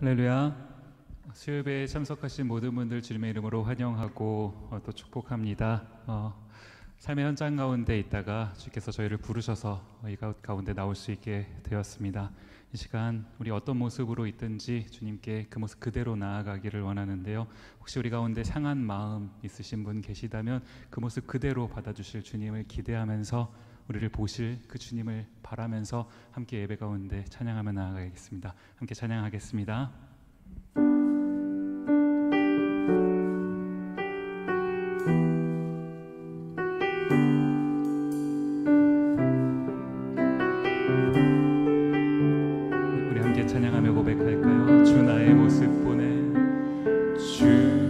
할렐루야. 수요예배에 참석하신 모든 분들 주님의 이름으로 환영하고 또 축복합니다. 삶의 현장 가운데 있다가 주께서 저희를 부르셔서 이 가운데 나올 수 있게 되었습니다. 이 시간 우리 어떤 모습으로 있든지 주님께 그 모습 그대로 나아가기를 원하는데요. 혹시 우리 가운데 상한 마음 있으신 분 계시다면 그 모습 그대로 받아주실 주님을 기대하면서 우리를 보실 그 주님을 바라면서 함께 예배 가운데 찬양하며 나아가겠습니다. 함께 찬양하겠습니다. 우리 함께 찬양하며 고백할까요? 주 나의 모습 보내. 주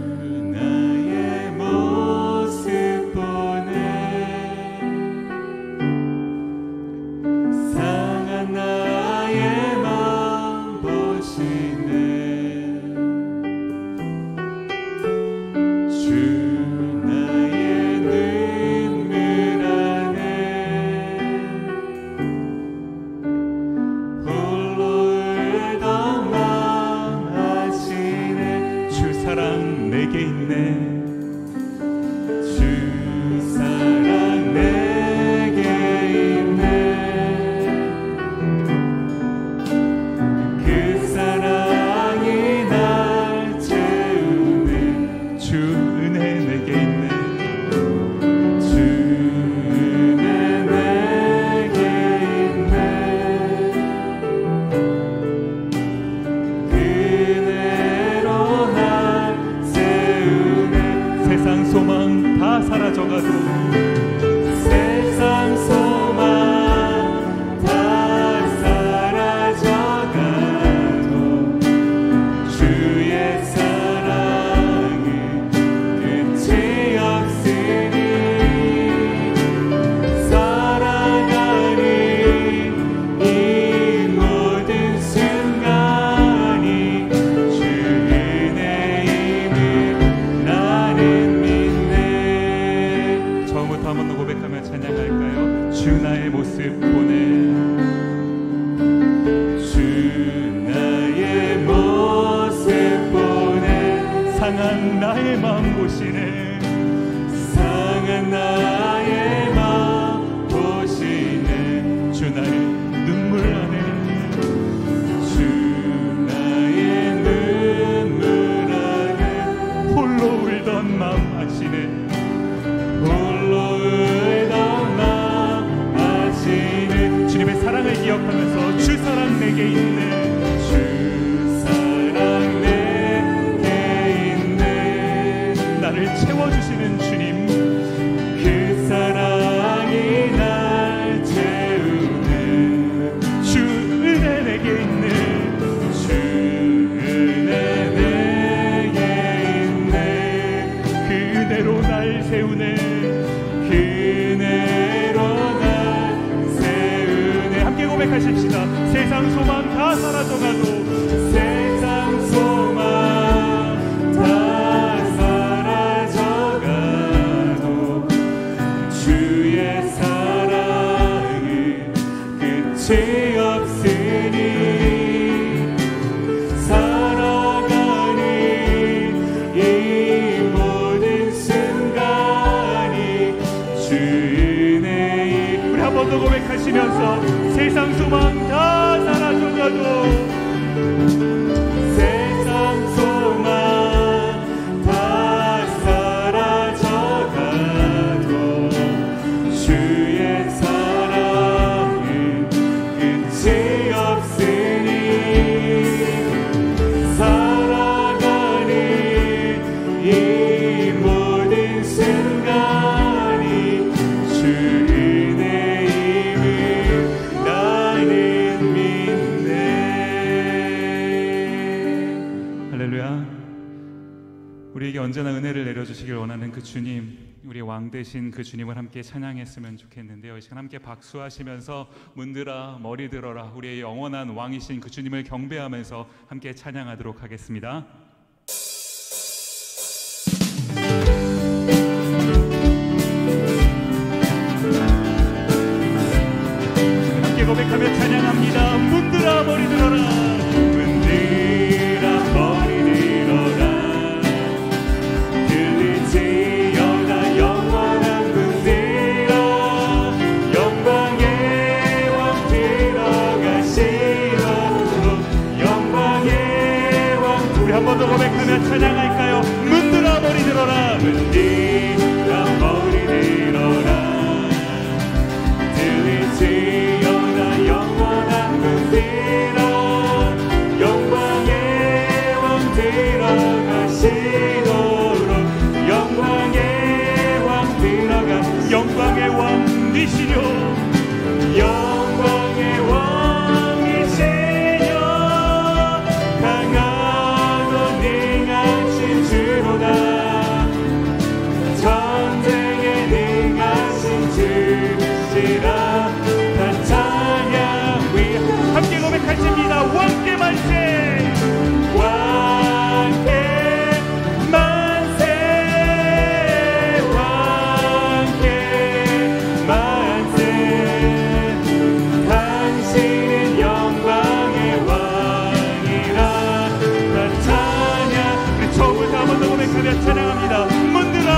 소망 다 사라져가도 세상 소망 다 사라져가도 주의 사랑은 끝이 없으니 살아가는 이 모든 순간이 주 은혜임을 나는 한 번 더 고백하며 찬양할까요? 주 나의 모습 보내. 주 나의 모습 보내. 상한 나의 마음 보시네. 상한 나의 마음 보시네. 주 나의 눈물 안에. 주 나의 눈물 안에 홀로 울던 마음 아시네. 주님의 사랑을 기억하면서 주 사랑 내게 있네. 주 사랑 내게 있네. 나를 채워주시는 주님 그 사랑이 날 채우네. 주 은혜 내게 있네. 주 은혜 내게 있네. 그 은혜로 날 세우네. 그 은혜로 고백하십시다. 세상 소망 다 사라져가도 세상 소망 다 사라져가도 주의 사랑은 끝이 없으니 살아가는 이 모든 순간이 주 은혜이. 우리 한 번 더 고백하시면서 세상 소망 다 사라져가도 세상 소망 다 사라져가도 주의 사랑은 끝이 없으니 살아가는 이 모든 순간이 주 우리에게 언제나 은혜를 내려주시길 원하는 그 주님, 우리의 왕 되신 그 주님을 함께 찬양했으면 좋겠는데요. 이 시간 함께 박수하시면서 문들아 머리 들어라, 우리의 영원한 왕이신 그 주님을 경배하면서 함께 찬양하도록 하겠습니다. 함께 고백하며 찬양합니다. 문들아 머리 들어라. 문들아 한 번 더 고백하며 찬양할까요? 문들어 머리 들어라. 문들어 머리 들어라. 들리지어라 영원한 문들어. 영광의 왕 들어가시도록. 영광의 왕 들어가. 영광의 왕 되시려. 영광의 왕이시여. 강하고 능하신 주로다. 전쟁에 능하신 주시라. 다 찬양 위 함께 고백하십니다. 왕께 만세. 왕께 만세. 왕께 만세. 당신은 영광의 왕이라. 다 찬양. 우리 처음부터 한 번 더 고백하며 찬양합니다. 문들어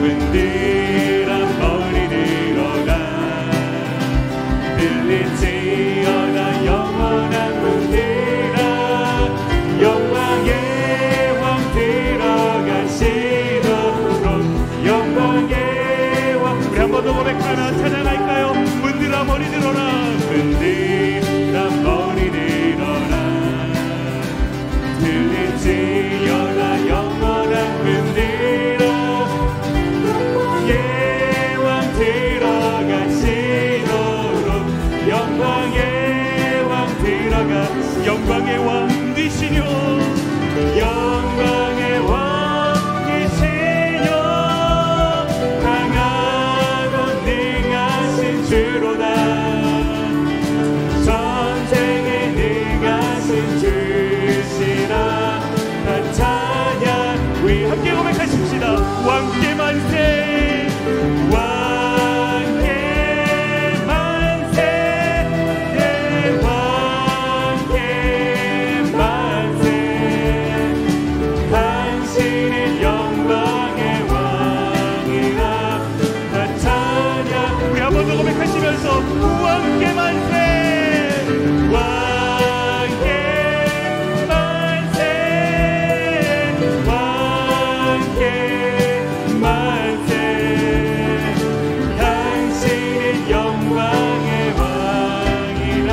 문들어 머리 들어라. 들리지어라 영원한 문들어. 영광의 왕 들어가시도록. 영광의 왕. 우리 한 번 더 고백하며 찬양할까요? 문들어 머리 들어라. 문들어 머리 들어라. 들리지어라 영원한 문들어. 영광의 왕 들어가시도록. 영광의 왕 들어가. 영광의 왕 되시려. 영광의 왕이시여. 강하고 능하신 주로다. 전쟁에 능하신 주시라. 다 찬양 우리 함께 고백하십시다. 왕께 만세. 왕께 만세. 예, 왕께 만세. 당신은 영광의 왕이라. 다 찬양 우리 한 번 더 고백하시면서 왕께 만세. 왕께 만세. 왕께 만세. 당신은 영광의 왕이라.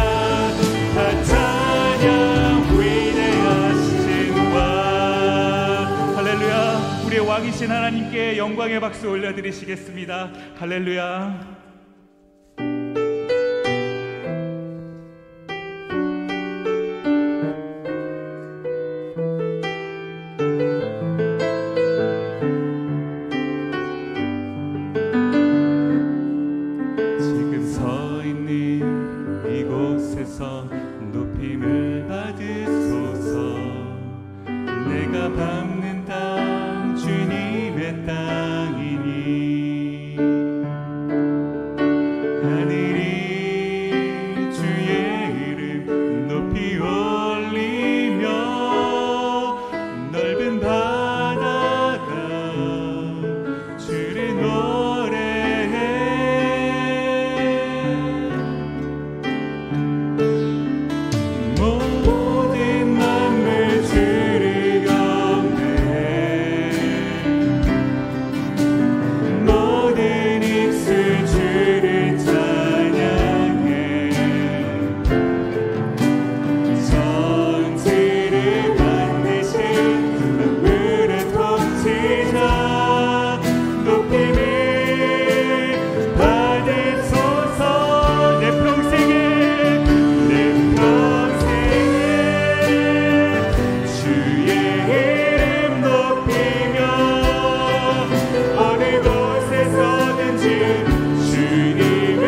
다 찬양 위대하신 왕. 할렐루야. 우리의 왕이신 하나님께 영광의 박수 올려드리시겠습니다. 할렐루야. 지금 서 있는 이곳에서 높임을 받으소서. 내가 밟는 땅 주님의 땅이니. 하늘이 주의 이름 높이 올리며 넓은 바다가 주를 노래해. 모든 만물 주를 경배해. 모든 입술 주를 찬양해. 전지를 만드신 만물의 통치자. 높임을 받으소서. 내 평생에 주의 이름 높이며 어느 곳에서든지 주님을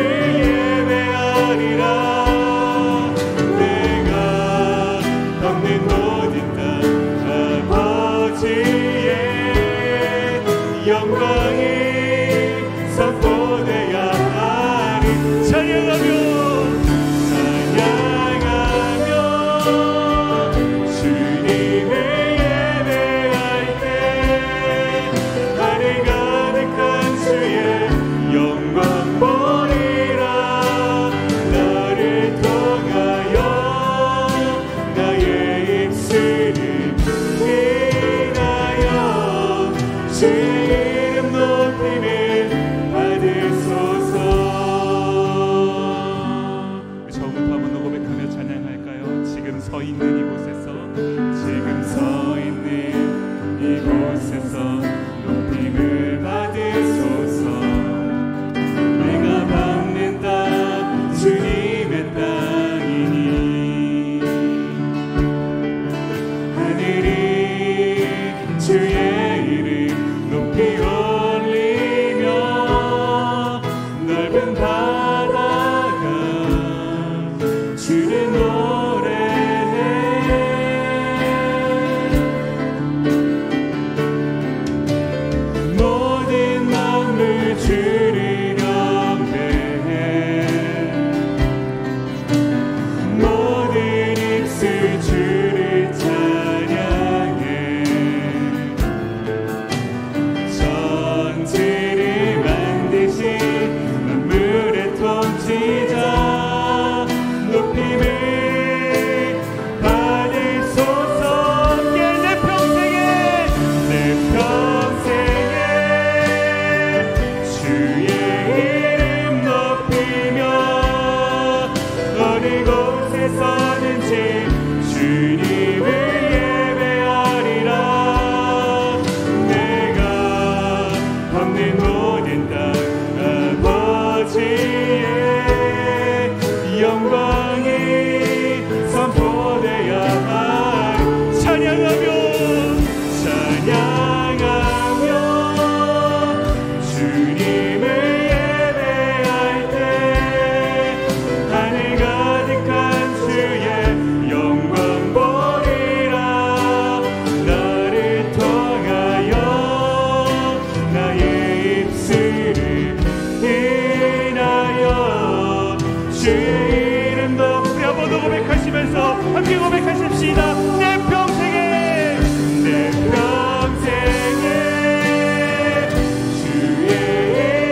예배하리라. 내가 걷는 모든 땅 아버지의 영광이 선포되어야 하리. 찬양하며 주님을 예배할 때 하늘 가득한 주의 영광 보리라. 나를 통하여 나의 입술 서 있는 이곳에서 지금 서 있는 이곳에서 높임을 받으소서. 내가 밟는 땅 주님의 땅이니 하늘이 주의 이름 높이 올리며 넓은 바다가 주를 노래해. 모든 만물 주를 경배해. 모든 입술 주를 찬양해. 천지를 만드신 만물의 통치자 높임을 받으소서. 내 평생에 주의 이름 높이며 어느 곳에서든지 주님을 예배하리라. 내가 밟는 모든 땅 아버지의 영광이 선포되야 찬양하며 주님을 예배할 때 하늘 가득한 주의 영광 보리라. 나를 통하여 나의 입술을 인하여 주의 이름 높여 모두 고백하시면서 함께 고백하십시다. 내 평생에 주의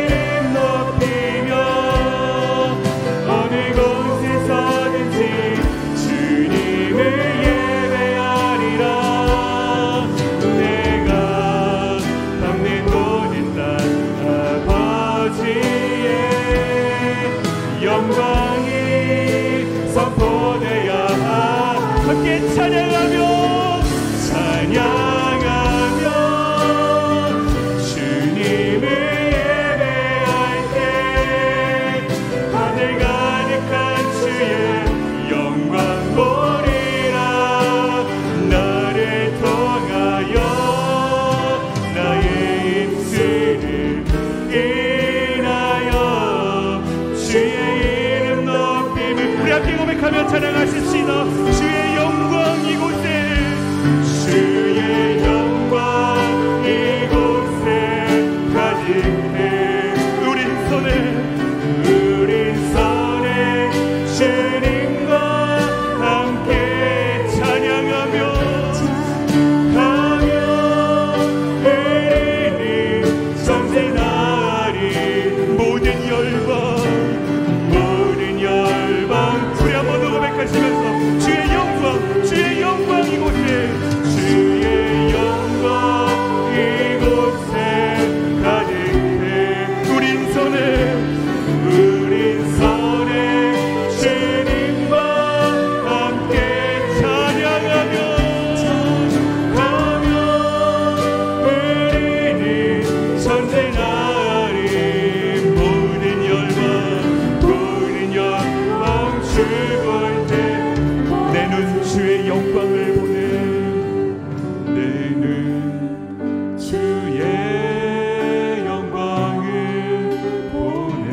이름 높이며 어느 곳에서든지 주님을 예배하리라. 내가 밟는 모든 땅 아버지의 영광이 선포되야 함께 찬양하며 주님을 예배할 때 하늘 가득한 주의 영광 보리라. 나를 통하여 나의 입술을 인하여 주의 이름 높임을 우리 함께 고백하며 찬양하십시다. 주의 영광 이곳에 주의 영광 이곳에 가득해. 우린 손에 주님과 함께 찬양하며 의인이 전진하리. 모든 열방 우리 한번 더 고백하시면서 주의 영광 이곳에 주의 영광 이곳에 가득해. 우린 손에 주님과 함께 찬양하며 의인이 전쟁하리. 모든 열방 주볼 때 내 눈 주의 영광을 보네. 내 눈 주의 영광을 보네.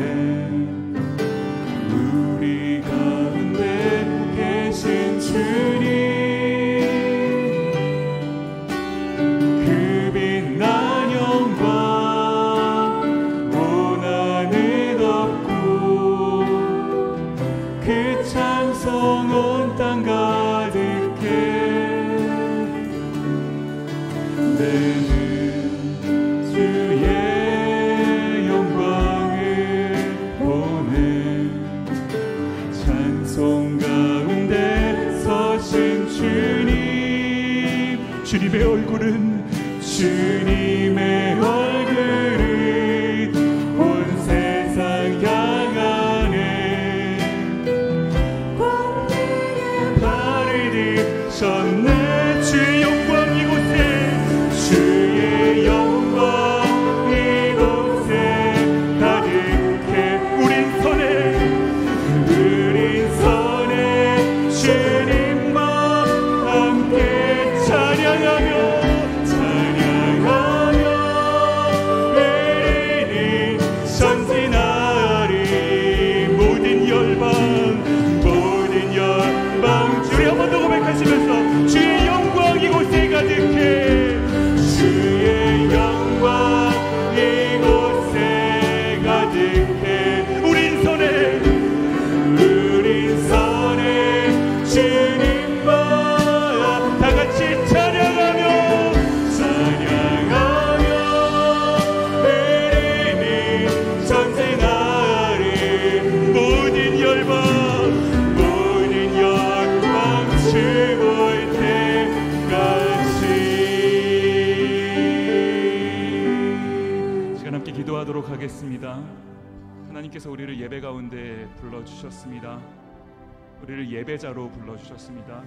우리 가운데 계신 주님 그 빛난 영광 온 하늘 덮고 그 찬송 온 땅 가득해. 내 눈 주의 영광을 보네. 찬송 가운데 서신 주님의 얼굴은 온 세상 향하네. 발을 오셨네. 주의 영광 이곳에, 주의 영광 이곳에 가득해. 우린 선에 주님과 함께 찬양하며 내리니 전진하리. 모든 열방 주님 한 번 더 고백하시면서 주의 영광 이곳에 가득해. 주의 영광 이곳에 가득해. 우린 선에 주님과 다같이 찬양하며 내리니 전진하리. 모든 열방 죽을 때까지. 시간 함께 기도하도록 하겠습니다. 하나님께서 우리를 예배 가운데 불러주셨습니다. 우리를 예배자로 불러주셨습니다.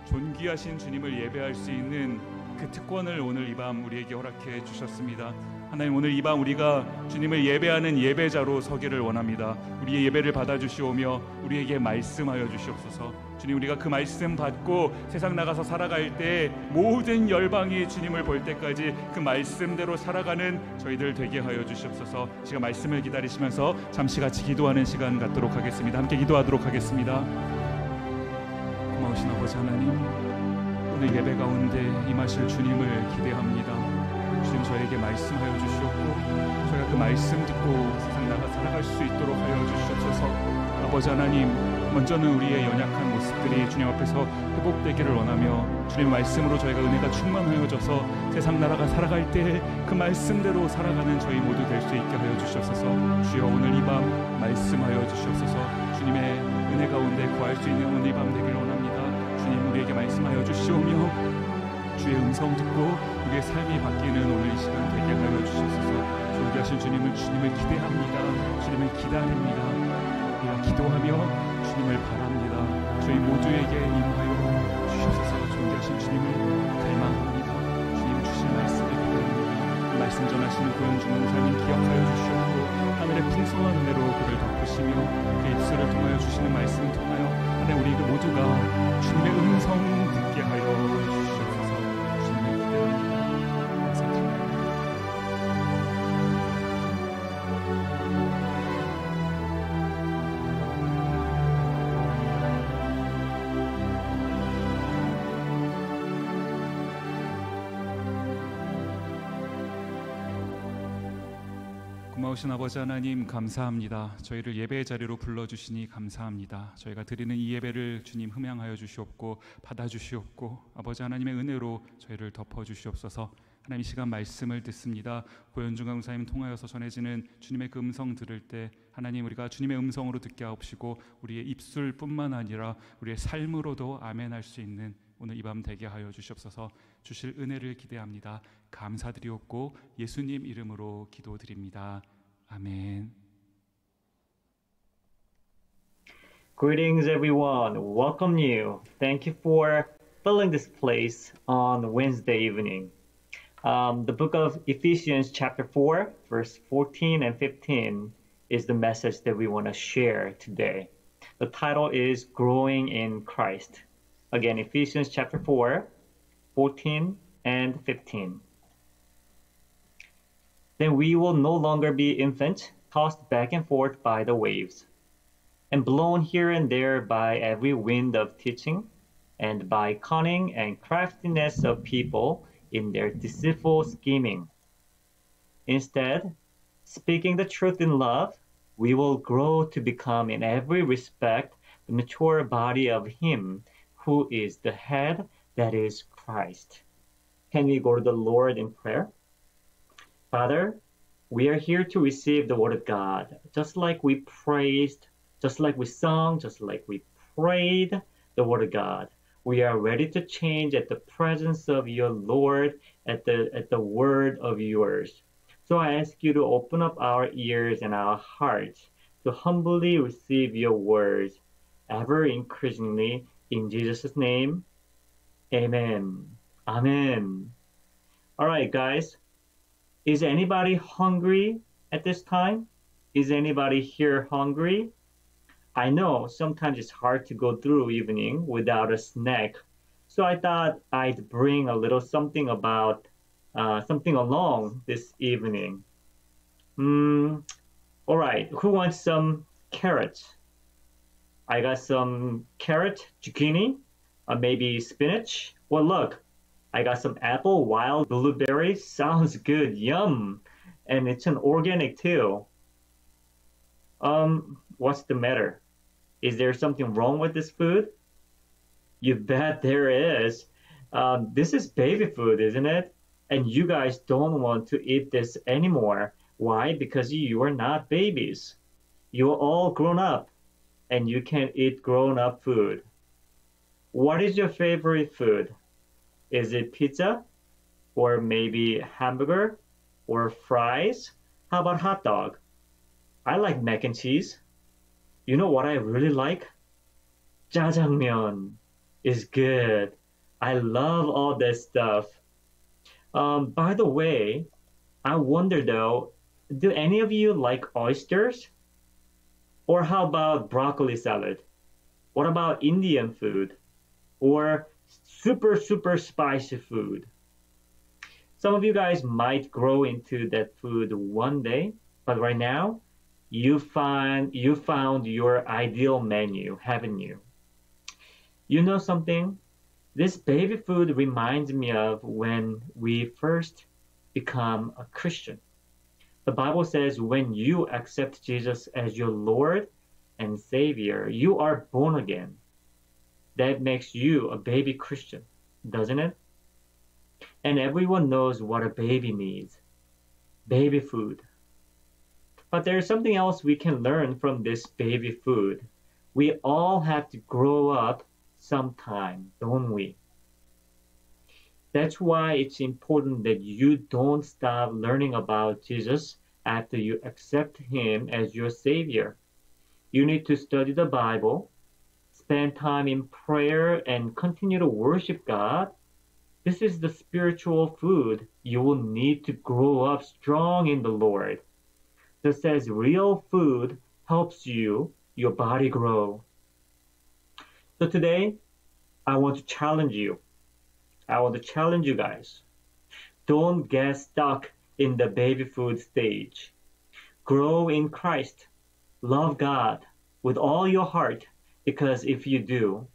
존귀하신 주님을 예배할 수 있는 그 특권을 오늘 이 밤 우리에게 허락해 주셨습니다. 하나님, 오늘 이 밤 우리가 주님을 예배하는 예배자로 서기를 원합니다. 우리의 예배를 받아주시오며 우리에게 말씀하여 주시옵소서. 주님, 우리가 그 말씀 받고 세상 나가서 살아갈 때 모든 열방이 주님을 볼 때까지 그 말씀대로 살아가는 저희들 되게 하여 주시옵소서. 지금 말씀을 기다리시면서 잠시 같이 기도하는 시간 갖도록 하겠습니다. 함께 기도하도록 하겠습니다. 고마우신 아버지 하나님, 오늘 예배 가운데 임하실 주님을 기대합니다. 주님, 저에게 말씀하여 주시옵고 저희가 그 말씀 듣고 세상 나가 살아갈 수 있도록 하여 주시옵소서. 아버지 하나님, 먼저는 우리의 연약한 모습들이 주님 앞에서 회복되기를 원하며 주님의 말씀으로 저희가 은혜가 충만하여져서 세상 나라가 살아갈 때 그 말씀대로 살아가는 저희 모두 될 수 있게 하여 주시옵소서. 주여, 오늘 이 밤 말씀하여 주시옵소서. 주님의 은혜 가운데 구할 수 있는 오늘 이 밤 되기를 원합니다. 주님, 우리에게 말씀하여 주시오며 주의 음성 듣고 우리의 삶이 바뀌는 오늘 이 시간 되게 하여 주시옵소서. 존귀하신 주님을 기대합니다. 주님을 기다립니다. 우리가 기도하며 주님을 바랍니다. 저희 모두에게 임하여 주시옵소서. 존귀하신 주님을 갈망합니다. 주님 주신 말씀을 기대합니다. 그 말씀 전하시는 고현중 목사님 기억하여 주시옵고 하늘의 풍성한 은혜로 그를 덮으시며 그 입술을 통하여 주시는 말씀 통하여 하나님, 우리 모두가 주님의 음성 듣게 하여 주시옵소서. 주님을 기대합니다. 감사드립니다. 고마우신 아버지 하나님, 감사합니다. 저희를 예배의 자리로 불러주시니 감사합니다. 저희가 드리는 이 예배를 주님 흠양하여 주시옵고 받아주시옵고 아버지 하나님의 은혜로 저희를 덮어주시옵소서. 하나님, 이 시간 말씀을 듣습니다. 고현중 강사님 통하여서 전해지는 주님의 그 음성 들을 때 하나님, 우리가 주님의 음성으로 듣게 하옵시고 우리의 입술뿐만 아니라 우리의 삶으로도 아멘할 수 있는 오늘 이 밤 되게 하여 주시옵소서. 주실 은혜를 기대합니다. 감사드리옵고 예수님 이름으로 기도드립니다. 아멘. Greetings everyone, welcome you. Thank you for filling this place on Wednesday evening. The book of Ephesians chapter 4, verse 14 and 15 is the message that we want to share today. The title is Growing in Christ. Again, Ephesians chapter 4, 14 and 15. Then we will no longer be infants, tossed back and forth by the waves, and blown here and there by every wind of teaching, and by cunning and craftiness of people in their deceitful scheming. Instead, speaking the truth in love, we will grow to become in every respect the mature body of Him who is the head, that is Christ. Can we go to the Lord in prayer? Father, we are here to receive the Word of God, just like we praised, just like we sung, just like we prayed the Word of God. We are ready to change at the presence of your Lord, at the word of yours. So I ask you to open up our ears and our hearts to humbly receive your words, ever increasingly. In Jesus' name, Amen. Amen. All right, guys. Is anybody hungry at this time? Is anybody here hungry? I know sometimes it's hard to go through evening without a snack. So I thought I'd bring a little something about something along this evening. All right, who wants some carrots? I got some carrot, zucchini, maybe spinach. Well, look, I got some apple, wild blueberry. Sounds good, yum. And it's an organic too. What's the matter? Is there something wrong with this food? You bet there is. This is baby food, isn't it? And you guys don't want to eat this anymore. Why? Because you are not babies. You're all grown up and you can eat grown up food. What is your favorite food? Is it pizza? Or maybe hamburger? Or fries? How about hot dog? I like mac and cheese. You know what I really like? Jjajangmyeon is good. I love all this stuff. By the way, I wonder though, do any of you like oysters? Or how about broccoli salad? What about Indian food? Or super, super spicy food? Some of you guys might grow into that food one day, but right now, you found your ideal menu, haven't you? You know something? This baby food reminds me of when we first become a Christian. The Bible says when you accept Jesus as your Lord and Savior, you are born again. That makes you a baby Christian, doesn't it? And everyone knows what a baby needs. Baby food. But there's something else we can learn from this baby food. We all have to grow up sometime, don't we? That's why it's important that you don't stop learning about Jesus after you accept Him as your Savior. You need to study the Bible, spend time in prayer, and continue to worship God. This is the spiritual food you will need to grow up strong in the Lord. Just as real food helps your body grow. So today, I want to challenge you. I want to challenge you guys. Don't get stuck in the baby food stage. Grow in Christ. Love God with all your heart, because if you do,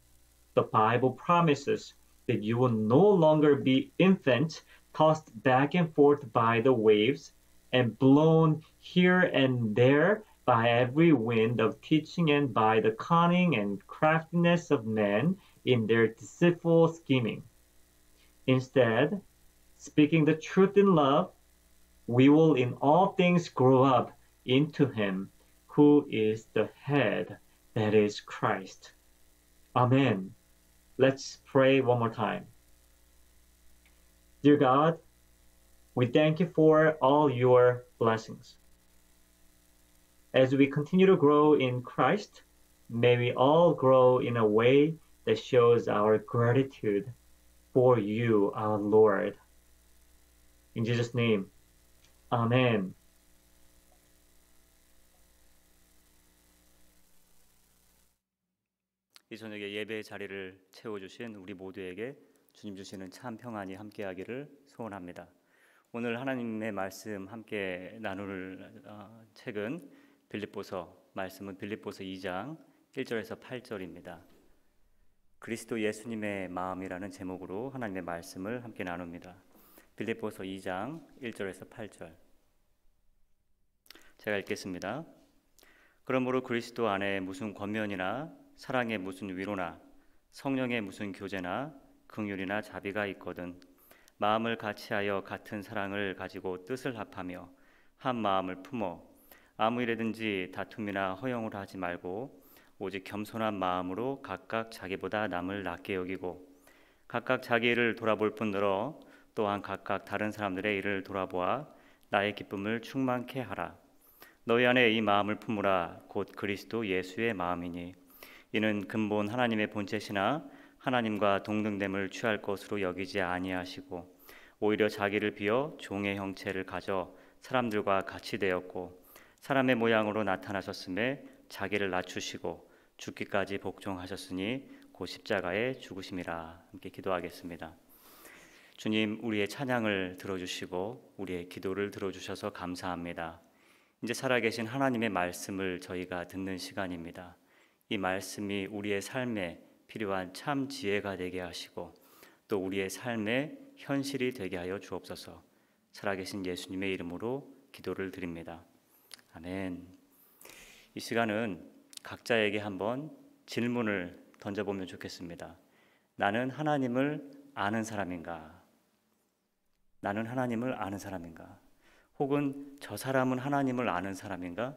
the Bible promises that you will no longer be infants tossed back and forth by the waves and blown here and there by every wind of teaching and by the cunning and craftiness of men in their deceitful scheming. Instead, speaking the truth in love, we will in all things grow up into Him who is the head, that is Christ. Amen. Let's pray one more time. Dear God, we thank you for all your blessings. As we continue to grow in Christ, may we all grow in a way that shows our gratitude for you, our Lord. In Jesus' name, Amen. 이 저녁에 예배의 자리를 채워주신 우리 모두에게 주님 주시는 참 평안이 함께하기를 소원합니다. 오늘 하나님의 말씀 함께 나눌 책은 말씀은 빌립보서 2장 1절에서 8절입니다. 그리스도 예수님의 마음이라는 제목으로 하나님의 말씀을 함께 나눕니다. 빌립보서 2장 1절에서 8절. 제가 읽겠습니다. 그러므로 그리스도 안에 무슨 권면이나 사랑의 무슨 위로나 성령의 무슨 교제나 긍휼이나 자비가 있거든 마음을 같이하여 같은 사랑을 가지고 뜻을 합하며 한 마음을 품어 아무 일에든지 다툼이나 허영을 하지 말고 오직 겸손한 마음으로 각각 자기보다 남을 낮게 여기고 각각 자기 일을 돌아볼 뿐더러 또한 각각 다른 사람들의 일을 돌아보아 나의 기쁨을 충만케 하라. 너희 안에 이 마음을 품으라. 곧 그리스도 예수의 마음이니 이는 근본 하나님의 본체시나 하나님과 동등됨을 취할 것으로 여기지 아니하시고 오히려 자기를 비어 종의 형체를 가져 사람들과 같이 되었고 사람의 모양으로 나타나셨음에 자기를 낮추시고 죽기까지 복종하셨으니 곧 십자가에 죽으심이라. 함께 기도하겠습니다. 주님, 우리의 찬양을 들어주시고 우리의 기도를 들어주셔서 감사합니다. 이제 살아계신 하나님의 말씀을 저희가 듣는 시간입니다. 이 말씀이 우리의 삶에 필요한 참 지혜가 되게 하시고 또 우리의 삶의 현실이 되게 하여 주옵소서. 살아계신 예수님의 이름으로 기도를 드립니다. 아멘. 이 시간은 각자에게 한번 질문을 던져보면 좋겠습니다. 나는 하나님을 아는 사람인가? 나는 하나님을 아는 사람인가? 혹은 저 사람은 하나님을 아는 사람인가?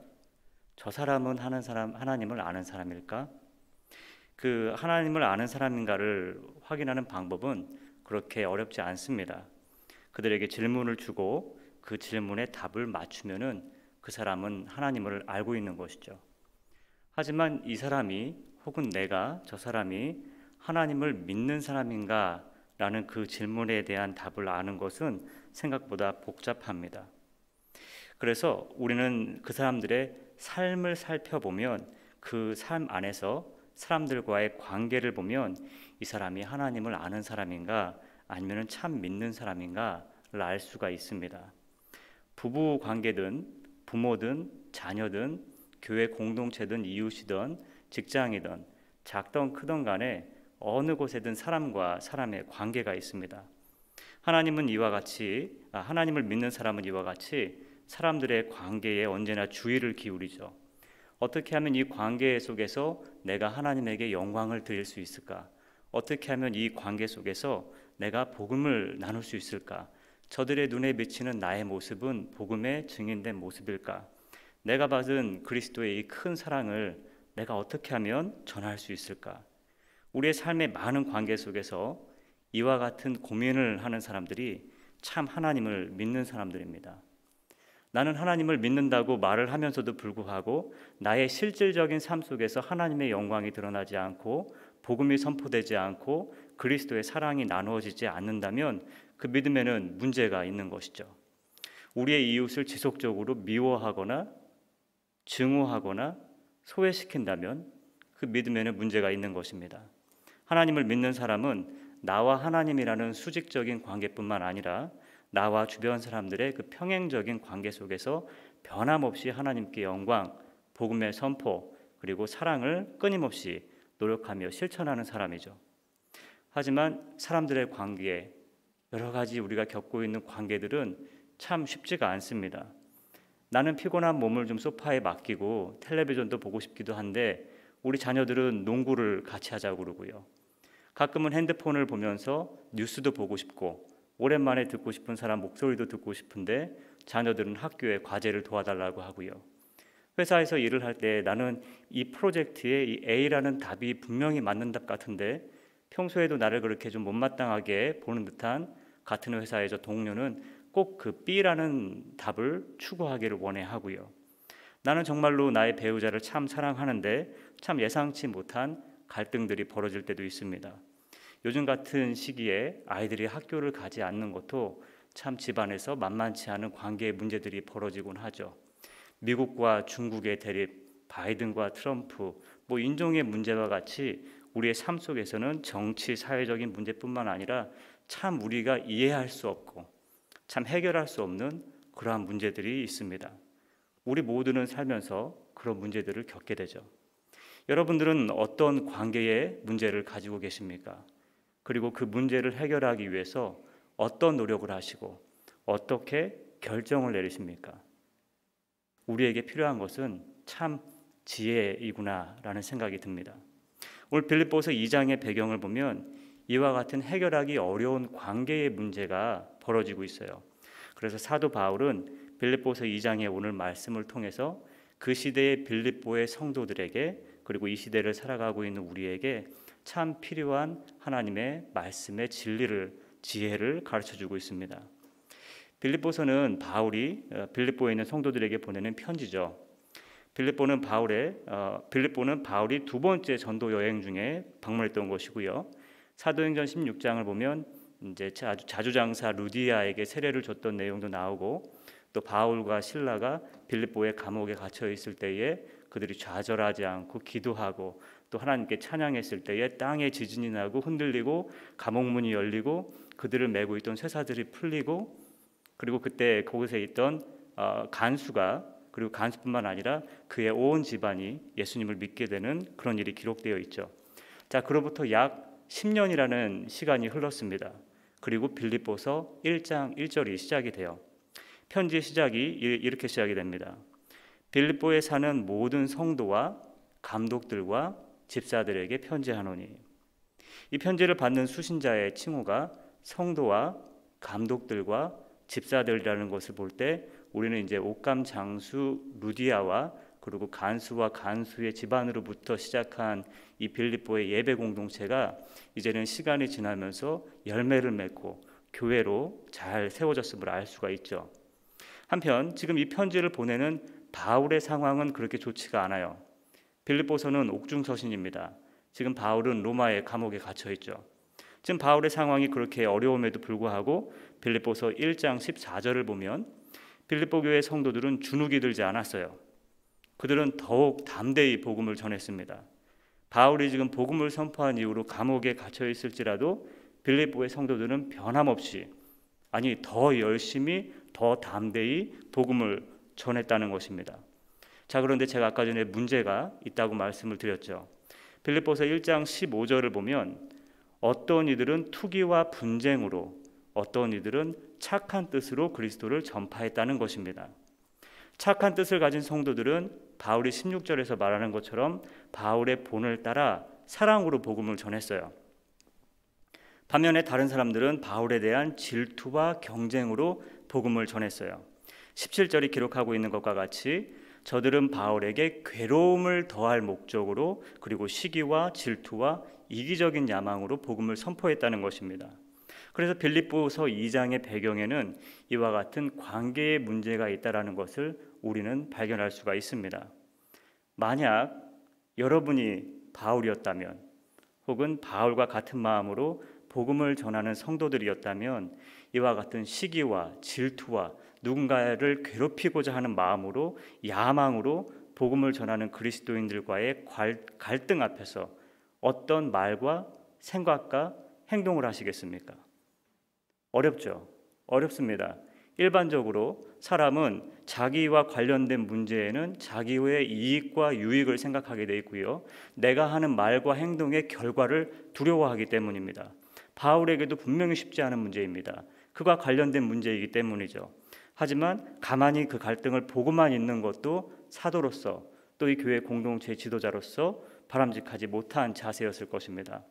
저 사람은 하나님을 아는 사람일까? 그 하나님을 아는 사람인가를 확인하는 방법은 그렇게 어렵지 않습니다. 그들에게 질문을 주고 그 질문에 답을 맞추면은 그 사람은 하나님을 알고 있는 것이죠. 하지만 이 사람이 혹은 내가 저 사람이 하나님을 믿는 사람인가? 라는 그 질문에 대한 답을 아는 것은 생각보다 복잡합니다. 그래서 우리는 그 사람들의 삶을 살펴보면 그 삶 안에서 사람들과의 관계를 보면 이 사람이 하나님을 아는 사람인가 아니면 참 믿는 사람인가를 알 수가 있습니다. 부부 관계든 부모든 자녀든 교회 공동체든 이웃이든 직장이든 작든 크든 간에 어느 곳에든 사람과 사람의 관계가 있습니다. 하나님을 믿는 사람은 이와 같이 사람들의 관계에 언제나 주의를 기울이죠. 어떻게 하면 이 관계 속에서 내가 하나님에게 영광을 드릴 수 있을까? 어떻게 하면 이 관계 속에서 내가 복음을 나눌 수 있을까? 저들의 눈에 비치는 나의 모습은 복음의 증인된 모습일까? 내가 받은 그리스도의 이 큰 사랑을 내가 어떻게 하면 전할 수 있을까? 우리의 삶의 많은 관계 속에서 이와 같은 고민을 하는 사람들이 참 하나님을 믿는 사람들입니다. 나는 하나님을 믿는다고 말을 하면서도 불구하고 나의 실질적인 삶 속에서 하나님의 영광이 드러나지 않고 복음이 선포되지 않고 그리스도의 사랑이 나누어지지 않는다면 그 믿음에는 문제가 있는 것이죠. 우리의 이웃을 지속적으로 미워하거나 증오하거나 소외시킨다면 그 믿음에는 문제가 있는 것입니다. 하나님을 믿는 사람은 나와 하나님이라는 수직적인 관계뿐만 아니라 나와 주변 사람들의 그 평행적인 관계 속에서 변함없이 하나님께 영광, 복음의 선포, 그리고 사랑을 끊임없이 노력하며 실천하는 사람이죠. 하지만 사람들의 관계, 여러 가지 우리가 겪고 있는 관계들은 참 쉽지가 않습니다. 나는 피곤한 몸을 좀 소파에 맡기고 텔레비전도 보고 싶기도 한데 우리 자녀들은 농구를 같이 하자고 그러고요. 가끔은 핸드폰을 보면서 뉴스도 보고 싶고 오랜만에 듣고 싶은 사람 목소리도 듣고 싶은데 자녀들은 학교에 과제를 도와달라고 하고요. 회사에서 일을 할 때 나는 이 프로젝트에 이 A라는 답이 분명히 맞는 답 같은데 평소에도 나를 그렇게 좀 못마땅하게 보는 듯한 같은 회사의 저 동료는 꼭 그 B라는 답을 추구하기를 원해 하고요. 나는 정말로 나의 배우자를 참 사랑하는데 참 예상치 못한 갈등들이 벌어질 때도 있습니다. 요즘 같은 시기에 아이들이 학교를 가지 않는 것도 참 집안에서 만만치 않은 관계의 문제들이 벌어지곤 하죠. 미국과 중국의 대립, 바이든과 트럼프, 인종의 문제와 같이 우리의 삶 속에서는 정치, 사회적인 문제뿐만 아니라 참 우리가 이해할 수 없고 참 해결할 수 없는 그러한 문제들이 있습니다. 우리 모두는 살면서 그런 문제들을 겪게 되죠. 여러분들은 어떤 관계의 문제를 가지고 계십니까? 그리고 그 문제를 해결하기 위해서 어떤 노력을 하시고 어떻게 결정을 내리십니까? 우리에게 필요한 것은 참 지혜이구나라는 생각이 듭니다. 오늘 빌립보서 2장의 배경을 보면 이와 같은 해결하기 어려운 관계의 문제가 벌어지고 있어요. 그래서 사도 바울은 빌립보서 2장의 오늘 말씀을 통해서 그 시대의 빌립보의 성도들에게 그리고 이 시대를 살아가고 있는 우리에게 참 필요한 하나님의 말씀의 진리를, 지혜를 가르쳐주고 있습니다. 빌립보서는 바울이 빌립보에 있는 성도들에게 보내는 편지죠. 빌립보는 바울이 두 번째 전도 여행 중에 방문했던 곳이고요. 사도행전 16장을 보면 이제 자주장사 루디아에게 세례를 줬던 내용도 나오고, 또 바울과 실라가 빌립보의 감옥에 갇혀 있을 때에 그들이 좌절하지 않고 기도하고 또 하나님께 찬양했을 때에 땅에 지진이 나고 흔들리고 감옥문이 열리고 그들을 메고 있던 쇠사들이 풀리고, 그리고 그때 거기서 있던 간수가, 그리고 간수뿐만 아니라 그의 온 집안이 예수님을 믿게 되는 그런 일이 기록되어 있죠. 자, 그로부터 약 10년이라는 시간이 흘렀습니다. 그리고 빌립보서 1장 1절이 시작이 돼요. 편지의 시작이 이렇게 시작이 됩니다. 빌립보에 사는 모든 성도와 감독들과 집사들에게 편지하노니. 이 편지를 받는 수신자의 칭호가 성도와 감독들과 집사들이라는 것을 볼 때 우리는 이제 옥감 장수 루디아와 그리고 간수와 간수의 집안으로부터 시작한 이 빌립보의 예배 공동체가 이제는 시간이 지나면서 열매를 맺고 교회로 잘 세워졌음을 알 수가 있죠. 한편 지금 이 편지를 보내는 바울의 상황은 그렇게 좋지가 않아요. 빌립보서는 옥중서신입니다. 지금 바울은 로마의 감옥에 갇혀 있죠. 지금 바울의 상황이 그렇게 어려움에도 불구하고 빌립보서 1장 14절을 보면 빌립보 교회 성도들은 주눅이 들지 않았어요. 그들은 더욱 담대히 복음을 전했습니다. 바울이 지금 복음을 선포한 이후로 감옥에 갇혀 있을지라도 빌립보의 성도들은 변함없이, 아니 더 열심히 더 담대히 복음을 전했다는 것입니다. 자, 그런데 제가 아까 전에 문제가 있다고 말씀을 드렸죠. 빌립보서 1장 15절을 보면 어떤 이들은 투기와 분쟁으로, 어떤 이들은 착한 뜻으로 그리스도를 전파했다는 것입니다. 착한 뜻을 가진 성도들은 바울이 16절에서 말하는 것처럼 바울의 본을 따라 사랑으로 복음을 전했어요. 반면에 다른 사람들은 바울에 대한 질투와 경쟁으로 복음을 전했어요. 17절이 기록하고 있는 것과 같이 저들은 바울에게 괴로움을 더할 목적으로, 그리고 시기와 질투와 이기적인 야망으로 복음을 선포했다는 것입니다. 그래서 빌립보서 2장의 배경에는 이와 같은 관계의 문제가 있다는 것을 우리는 발견할 수가 있습니다. 만약 여러분이 바울이었다면, 혹은 바울과 같은 마음으로 복음을 전하는 성도들이었다면 이와 같은 시기와 질투와 누군가를 괴롭히고자 하는 마음으로, 야망으로 복음을 전하는 그리스도인들과의 갈등 앞에서 어떤 말과 생각과 행동을 하시겠습니까? 어렵죠. 어렵습니다. 일반적으로 사람은 자기와 관련된 문제에는 자기의 이익과 유익을 생각하게 돼 있고요. 내가 하는 말과 행동의 결과를 두려워하기 때문입니다. 바울에게도 분명히 쉽지 않은 문제입니다. 그와 관련된 문제이기 때문이죠. 하지만 가만히 그 갈등을 보고만 있는 것도 사도로서, 또 이 교회 공동체 지도자로서 바람직하지 못한 자세였을 것입니다.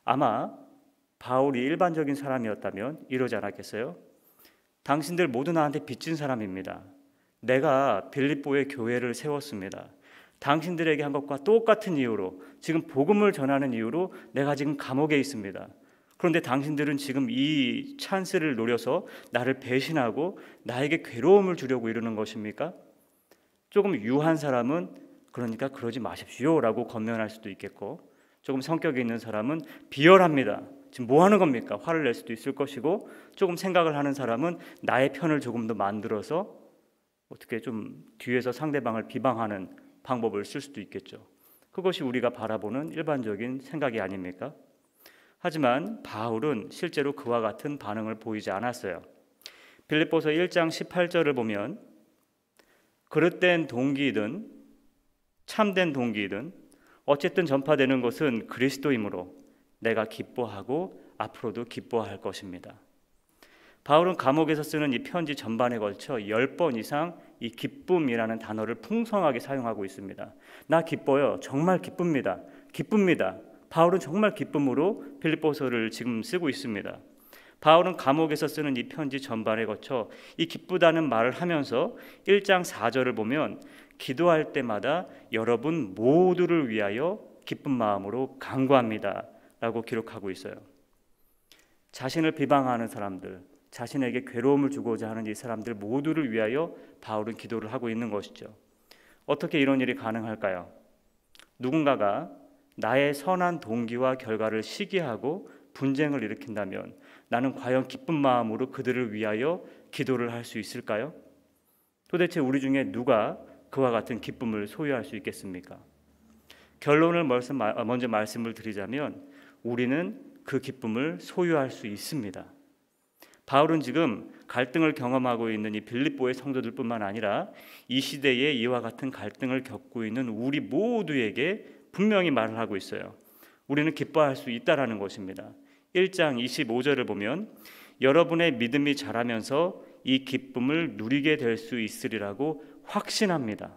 아마 바울이 일반적인 사람이었다면 이러지 않았겠어요? 당신들 모두 나한테 빚진 사람입니다. 내가 빌립보의 교회를 세웠습니다. 당신들에게 한 것과 똑같은 이유로, 지금 복음을 전하는 이유로 내가 지금 감옥에 있습니다. 그런데 당신들은 지금 이 찬스를 노려서 나를 배신하고 나에게 괴로움을 주려고 이러는 것입니까? 조금 유한 사람은 그러니까 그러지 마십시오 라고 권면할 수도 있겠고, 조금 성격이 있는 사람은 비열합니다. 지금 뭐 하는 겁니까? 화를 낼 수도 있을 것이고, 조금 생각을 하는 사람은 나의 편을 조금 더 만들어서 어떻게 좀 뒤에서 상대방을 비방하는 방법을 쓸 수도 있겠죠. 그것이 우리가 바라보는 일반적인 생각이 아닙니까? 하지만 바울은 실제로 그와 같은 반응을 보이지 않았어요. 빌립보서 1장 18절을 보면 그릇된 동기이든 참된 동기이든 어쨌든 전파되는 것은 그리스도이므로 내가 기뻐하고 앞으로도 기뻐할 것입니다. 바울은 감옥에서 쓰는 이 편지 전반에 걸쳐 10번 이상 이 기쁨이라는 단어를 풍성하게 사용하고 있습니다. 나 기뻐요. 정말 기쁩니다. 기쁩니다. 바울은 정말 기쁨으로 빌립보서를 지금 쓰고 있습니다. 바울은 감옥에서 쓰는 이 편지 전반에 거쳐 이 기쁘다는 말을 하면서 1장 4절을 보면 기도할 때마다 여러분 모두를 위하여 기쁜 마음으로 간구합니다 라고 기록하고 있어요. 자신을 비방하는 사람들, 자신에게 괴로움을 주고자 하는 이 사람들 모두를 위하여 바울은 기도를 하고 있는 것이죠. 어떻게 이런 일이 가능할까요? 누군가가 나의 선한 동기와 결과를 시기하고 분쟁을 일으킨다면 나는 과연 기쁜 마음으로 그들을 위하여 기도를 할 수 있을까요? 도대체 우리 중에 누가 그와 같은 기쁨을 소유할 수 있겠습니까? 결론을 먼저 말씀을 드리자면 우리는 그 기쁨을 소유할 수 있습니다. 바울은 지금 갈등을 경험하고 있는 이 빌립보의 성도들뿐만 아니라 이 시대에 이와 같은 갈등을 겪고 있는 우리 모두에게 분명히 말을 하고 있어요. 우리는 기뻐할 수 있다라는 것입니다. 1장 25절을 보면 여러분의 믿음이 자라면서 이 기쁨을 누리게 될 수 있으리라고 확신합니다.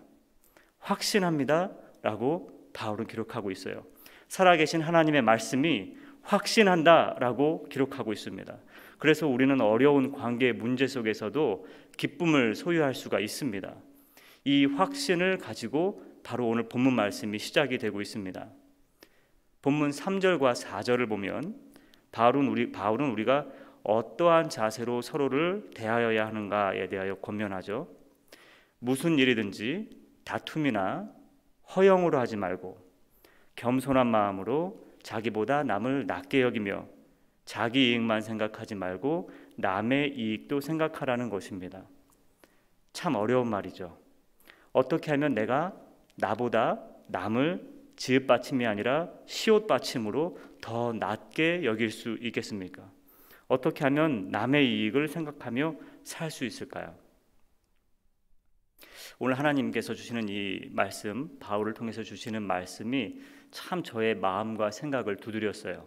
확신합니다라고 바울은 기록하고 있어요. 살아계신 하나님의 말씀이 확신한다라고 기록하고 있습니다. 그래서 우리는 어려운 관계의 문제 속에서도 기쁨을 소유할 수가 있습니다. 이 확신을 가지고 바로 오늘 본문 말씀이 시작이 되고 있습니다. 본문 3절과 4절을 보면 바울은 우리가 어떠한 자세로 서로를 대하여야 하는가에 대하여 권면하죠. 무슨 일이든지 다툼이나 허영으로 하지 말고 겸손한 마음으로 자기보다 남을 낮게 여기며 자기 이익만 생각하지 말고 남의 이익도 생각하라는 것입니다. 참 어려운 말이죠. 어떻게 하면 내가 나보다 남을 지읒받침이 아니라 시옷받침으로 더 낮게 여길 수 있겠습니까? 어떻게 하면 남의 이익을 생각하며 살 수 있을까요? 오늘 하나님께서 주시는 이 말씀, 바울을 통해서 주시는 말씀이 참 저의 마음과 생각을 두드렸어요.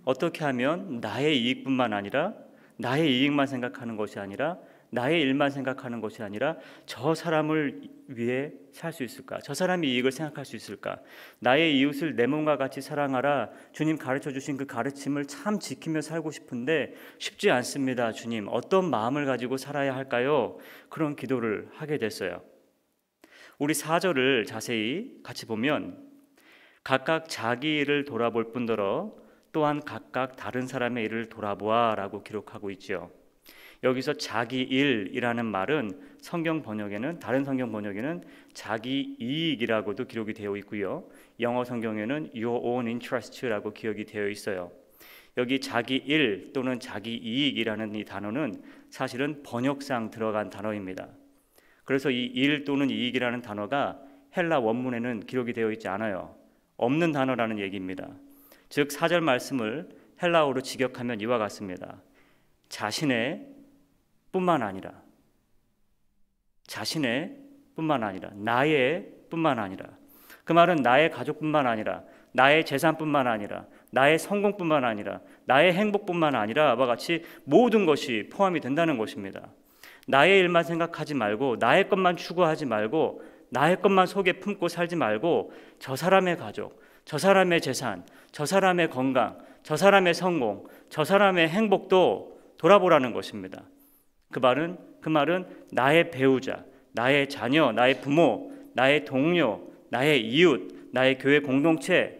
어떻게 하면 나의 이익뿐만 아니라 나의 이익만 생각하는 것이 아니라 나의 일만 생각하는 것이 아니라 저 사람을 위해 살 수 있을까? 저 사람의 이익을 생각할 수 있을까? 나의 이웃을 내 몸과 같이 사랑하라. 주님 가르쳐 주신 그 가르침을 참 지키며 살고 싶은데 쉽지 않습니다. 주님, 어떤 마음을 가지고 살아야 할까요? 그런 기도를 하게 됐어요. 우리 4절을 자세히 같이 보면 각각 자기 일을 돌아볼 뿐더러 또한 각각 다른 사람의 일을 돌아보아라고 기록하고 있죠. 여기서 자기 일이라는 말은 다른 성경 번역에는 자기 이익이라고도 기록이 되어 있고요. 영어 성경에는 your own interest라고 기억이 되어 있어요. 여기 자기 일 또는 자기 이익이라는 이 단어는 사실은 번역상 들어간 단어입니다. 그래서 이 일 또는 이익이라는 단어가 헬라 원문에는 기록이 되어 있지 않아요. 없는 단어라는 얘기입니다. 즉 4절 말씀을 헬라어로 직역하면 이와 같습니다. 자신의 뿐만 아니라 나의 뿐만 아니라 그 말은 나의 가족뿐만 아니라 나의 재산뿐만 아니라 나의 성공뿐만 아니라 나의 행복뿐만 아니라 와 같이 모든 것이 포함이 된다는 것입니다. 나의 일만 생각하지 말고 나의 것만 추구하지 말고 나의 것만 속에 품고 살지 말고 저 사람의 가족, 저 사람의 재산, 저 사람의 건강, 저 사람의 성공, 저 사람의 행복도 돌아보라는 것입니다. 그 말은 나의 배우자, 나의 자녀, 나의 부모, 나의 동료, 나의 이웃, 나의 교회 공동체,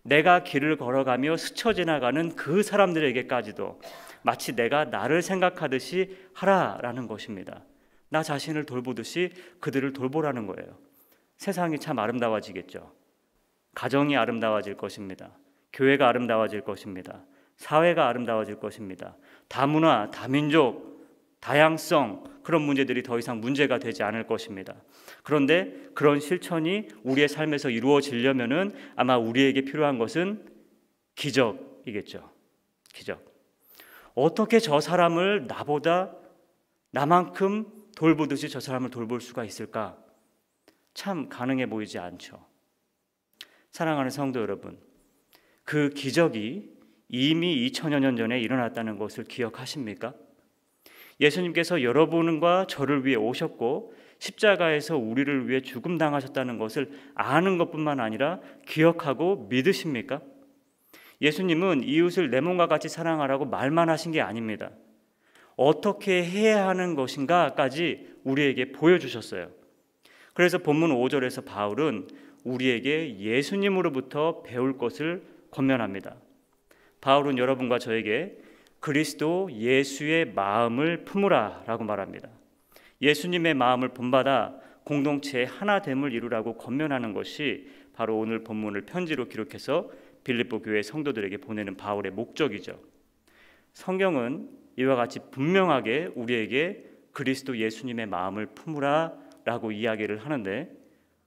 내가 길을 걸어가며 스쳐 지나가는 그 사람들에게까지도 마치 내가 나를 생각하듯이 하라라는 것입니다. 나 자신을 돌보듯이 그들을 돌보라는 거예요. 세상이 참 아름다워지겠죠. 가정이 아름다워질 것입니다. 교회가 아름다워질 것입니다. 사회가 아름다워질 것입니다. 다문화, 다민족, 다양성 그런 문제들이 더 이상 문제가 되지 않을 것입니다. 그런데 그런 실천이 우리의 삶에서 이루어지려면은 아마 우리에게 필요한 것은 기적이겠죠. 기적. 어떻게 저 사람을 나만큼 돌보듯이 저 사람을 돌볼 수가 있을까? 참 가능해 보이지 않죠. 사랑하는 성도 여러분, 그 기적이 이미 2000여 년 전에 일어났다는 것을 기억하십니까? 예수님께서 여러분과 저를 위해 오셨고 십자가에서 우리를 위해 죽음당하셨다는 것을 아는 것뿐만 아니라 기억하고 믿으십니까? 예수님은 이웃을 내 몸과 같이 사랑하라고 말만 하신 게 아닙니다. 어떻게 해야 하는 것인가까지 우리에게 보여주셨어요. 그래서 본문 5절에서 바울은 우리에게 예수님으로부터 배울 것을 권면합니다. 바울은 여러분과 저에게 그리스도 예수의 마음을 품으라 라고 말합니다. 예수님의 마음을 본받아 공동체의 하나됨을 이루라고 권면하는 것이 바로 오늘 본문을 편지로 기록해서 빌립보 교회 성도들에게 보내는 바울의 목적이죠. 성경은 이와 같이 분명하게 우리에게 그리스도 예수님의 마음을 품으라 라고 이야기를 하는데,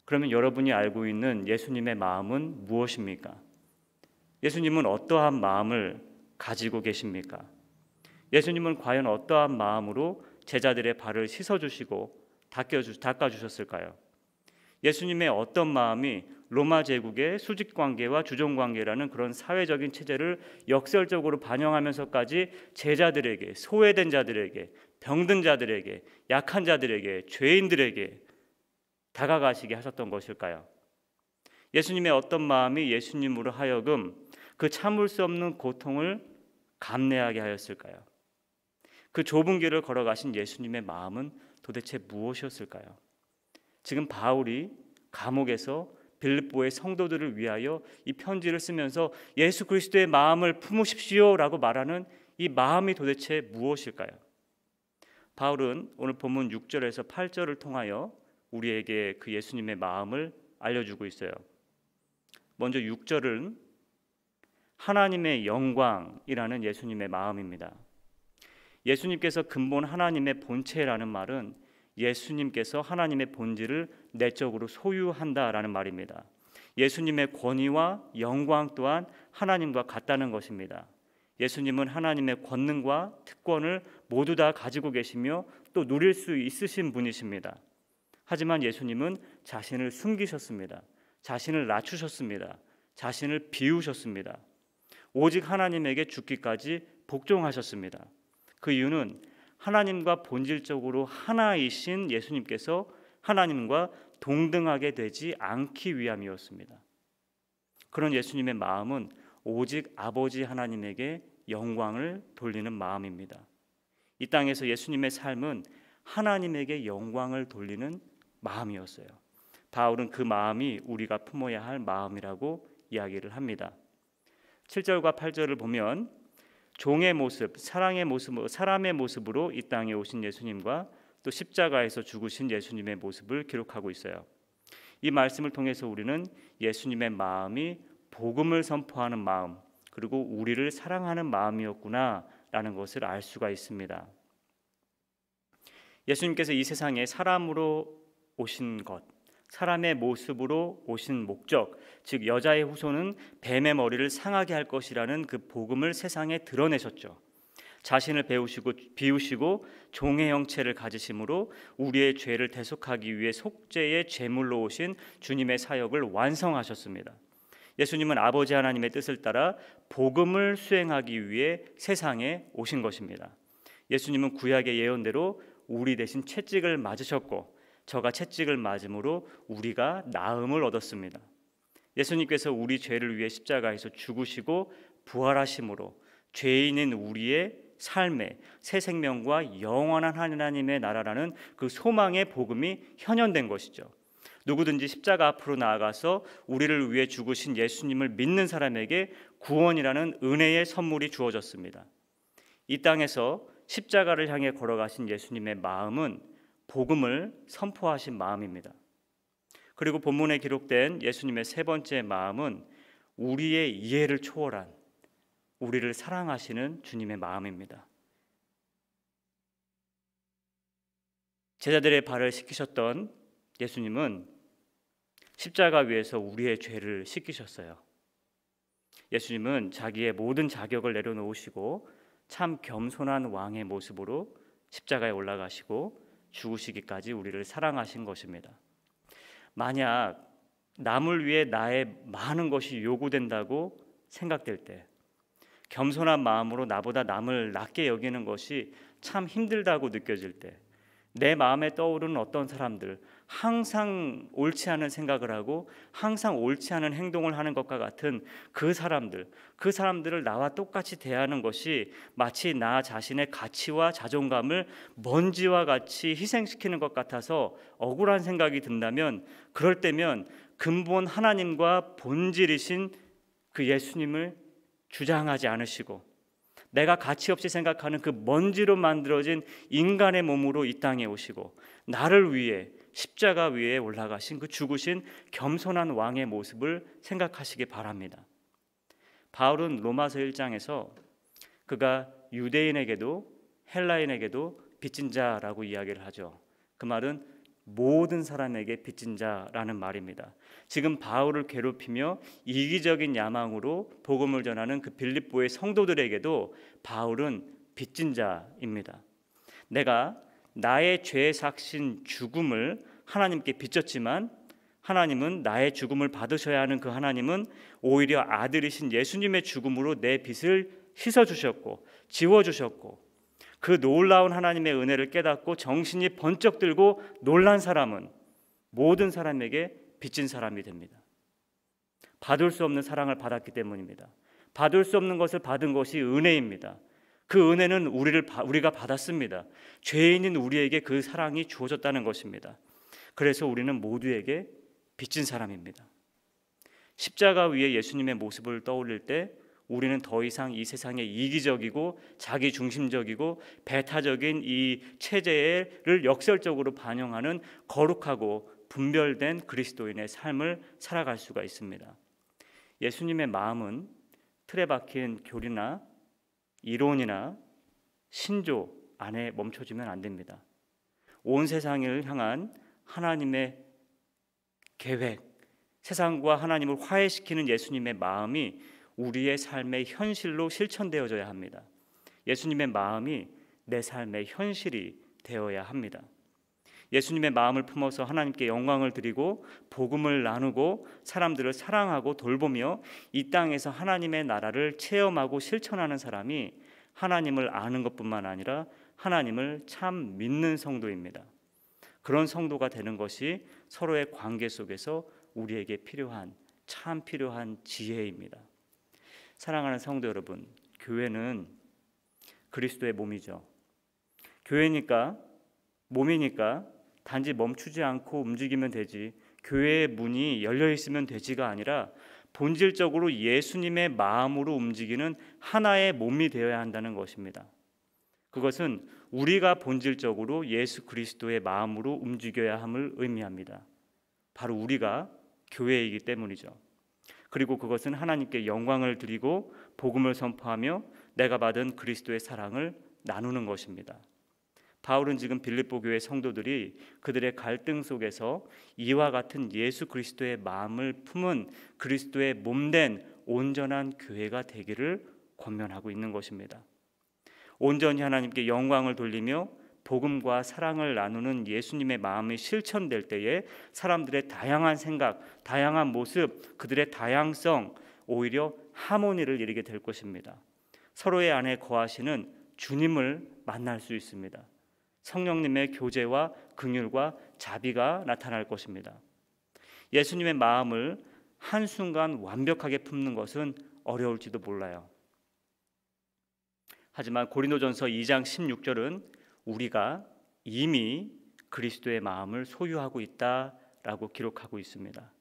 그러면 여러분이 알고 있는 예수님의 마음은 무엇입니까? 예수님은 어떠한 마음을 가지고 계십니까? 예수님은 과연 어떠한 마음으로 제자들의 발을 씻어주시고 닦아주셨을까요? 예수님의 어떤 마음이 로마 제국의 수직관계와 주종관계라는 그런 사회적인 체제를 역설적으로 반영하면서까지 제자들에게, 소외된 자들에게, 병든 자들에게, 약한 자들에게, 죄인들에게 다가가시게 하셨던 것일까요? 예수님의 어떤 마음이 예수님으로 하여금 그 참을 수 없는 고통을 감내하게 하였을까요? 그 좁은 길을 걸어가신 예수님의 마음은 도대체 무엇이었을까요? 지금 바울이 감옥에서 빌립보의 성도들을 위하여 이 편지를 쓰면서 예수 그리스도의 마음을 품으십시오라고 말하는 이 마음이 도대체 무엇일까요? 바울은 오늘 본문 6절에서 8절을 통하여 우리에게 그 예수님의 마음을 알려주고 있어요. 먼저 6절은 하나님의 영광이라는 예수님의 마음입니다. 예수님께서 근본 하나님의 본체라는 말은 예수님께서 하나님의 본질을 내적으로 소유한다라는 말입니다. 예수님의 권위와 영광 또한 하나님과 같다는 것입니다. 예수님은 하나님의 권능과 특권을 모두 다 가지고 계시며 또 누릴 수 있으신 분이십니다. 하지만 예수님은 자신을 숨기셨습니다. 자신을 낮추셨습니다. 자신을 비우셨습니다. 오직 하나님에게 죽기까지 복종하셨습니다. 그 이유는 하나님과 본질적으로 하나이신 예수님께서 하나님과 동등하게 되지 않기 위함이었습니다. 그런 예수님의 마음은 오직 아버지 하나님에게 영광을 돌리는 마음입니다. 이 땅에서 예수님의 삶은 하나님에게 영광을 돌리는 마음이었어요. 바울은 그 마음이 우리가 품어야 할 마음이라고 이야기를 합니다. 7절과 8절을 보면 종의 모습, 사랑의 모습, 사람의 모습으로 이 땅에 오신 예수님과 또 십자가에서 죽으신 예수님의 모습을 기록하고 있어요. 이 말씀을 통해서 우리는 예수님의 마음이 복음을 선포하는 마음, 그리고 우리를 사랑하는 마음이었구나라는 것을 알 수가 있습니다. 예수님께서 이 세상에 사람으로 오신 것, 사람의 모습으로 오신 목적, 즉 여자의 후손은 뱀의 머리를 상하게 할 것이라는 그 복음을 세상에 드러내셨죠. 자신을 비우시고 종의 형체를 가지심으로 우리의 죄를 대속하기 위해 속죄의 제물로 오신 주님의 사역을 완성하셨습니다. 예수님은 아버지 하나님의 뜻을 따라 복음을 수행하기 위해 세상에 오신 것입니다. 예수님은 구약의 예언대로 우리 대신 채찍을 맞으셨고 저가 채찍을 맞음으로 우리가 나음을 얻었습니다. 예수님께서 우리 죄를 위해 십자가에서 죽으시고 부활하심으로 죄인인 우리의 삶에 새 생명과 영원한 하나님의 나라라는 그 소망의 복음이 현현된 것이죠. 누구든지 십자가 앞으로 나아가서 우리를 위해 죽으신 예수님을 믿는 사람에게 구원이라는 은혜의 선물이 주어졌습니다. 이 땅에서 십자가를 향해 걸어가신 예수님의 마음은 복음을 선포하신 마음입니다. 그리고 본문에 기록된 예수님의 세 번째 마음은 우리의 이해를 초월한 우리를 사랑하시는 주님의 마음입니다. 제자들의 발을 씻기셨던 예수님은 십자가 위에서 우리의 죄를 씻기셨어요. 예수님은 자기의 모든 자격을 내려놓으시고 참 겸손한 왕의 모습으로 십자가에 올라가시고 죽으시기까지 우리를 사랑하신 것입니다. 만약 남을 위해 나의 많은 것이 요구된다고 생각될 때 겸손한 마음으로 나보다 남을 낮게 여기는 것이 참 힘들다고 느껴질 때 내 마음에 떠오르는 어떤 사람들, 항상 옳지 않은 생각을 하고 항상 옳지 않은 행동을 하는 것과 같은 그 사람들을 나와 똑같이 대하는 것이 마치 나 자신의 가치와 자존감을 먼지와 같이 희생시키는 것 같아서 억울한 생각이 든다면, 그럴 때면 근본 하나님과 본질이신 그 예수님을 주장하지 않으시고 내가 가치 없이 생각하는 그 먼지로 만들어진 인간의 몸으로 이 땅에 오시고 나를 위해 십자가 위에 올라가신 그 죽으신 겸손한 왕의 모습을 생각하시기 바랍니다. 바울은 로마서 1장에서 그가 유대인에게도 헬라인에게도 빚진 자라고 이야기를 하죠. 그 말은 모든 사람에게 빚진 자라는 말입니다. 지금 바울을 괴롭히며 이기적인 야망으로 복음을 전하는 그 빌립보의 성도들에게도 바울은 빚진 자입니다. 내가 나의 죄 삭신 죽음을 하나님께 빚졌지만 하나님은 나의 죽음을 받으셔야 하는 그 하나님은 오히려 아들이신 예수님의 죽음으로 내 빚을 씻어주셨고 지워주셨고, 그 놀라운 하나님의 은혜를 깨닫고 정신이 번쩍 들고 놀란 사람은 모든 사람에게 빚진 사람이 됩니다. 받을 수 없는 사랑을 받았기 때문입니다. 받을 수 없는 것을 받은 것이 은혜입니다. 그 은혜는 우리가 받았습니다. 죄인인 우리에게 그 사랑이 주어졌다는 것입니다. 그래서 우리는 모두에게 빚진 사람입니다. 십자가 위에 예수님의 모습을 떠올릴 때 우리는 더 이상 이 세상의 이기적이고 자기중심적이고 배타적인 이 체제를 역설적으로 반영하는 거룩하고 분별된 그리스도인의 삶을 살아갈 수가 있습니다. 예수님의 마음은 틀에 박힌 교리나 이론이나 신조 안에 멈춰지면 안 됩니다. 온 세상을 향한 하나님의 계획, 세상과 하나님을 화해시키는 예수님의 마음이 우리의 삶의 현실로 실천되어져야 합니다. 예수님의 마음이 내 삶의 현실이 되어야 합니다. 예수님의 마음을 품어서 하나님께 영광을 드리고 복음을 나누고 사람들을 사랑하고 돌보며 이 땅에서 하나님의 나라를 체험하고 실천하는 사람이 하나님을 아는 것뿐만 아니라 하나님을 참 믿는 성도입니다. 그런 성도가 되는 것이 서로의 관계 속에서 우리에게 참 필요한 지혜입니다. 사랑하는 성도 여러분, 교회는 그리스도의 몸이죠. 교회니까, 몸이니까 단지 멈추지 않고 움직이면 되지, 교회의 문이 열려 있으면 되지가 아니라 본질적으로 예수님의 마음으로 움직이는 하나의 몸이 되어야 한다는 것입니다. 그것은 우리가 본질적으로 예수 그리스도의 마음으로 움직여야 함을 의미합니다. 바로 우리가 교회이기 때문이죠. 그리고 그것은 하나님께 영광을 드리고 복음을 선포하며 내가 받은 그리스도의 사랑을 나누는 것입니다. 바울은 지금 빌립보 교회 성도들이 그들의 갈등 속에서 이와 같은 예수 그리스도의 마음을 품은 그리스도의 몸된 온전한 교회가 되기를 권면하고 있는 것입니다. 온전히 하나님께 영광을 돌리며 복음과 사랑을 나누는 예수님의 마음이 실천될 때에 사람들의 다양한 생각, 다양한 모습, 그들의 다양성, 오히려 하모니를 이루게 될 것입니다. 서로의 안에 거하시는 주님을 만날 수 있습니다. 성령님의 교제와 긍휼과 자비가 나타날 것입니다. 예수님의 마음을 한순간 완벽하게 품는 것은 어려울지도 몰라요. 하지만 고린도전서 2장 16절은 우리가 이미 그리스도의 마음을 소유하고 있다라고 기록하고 있습니다.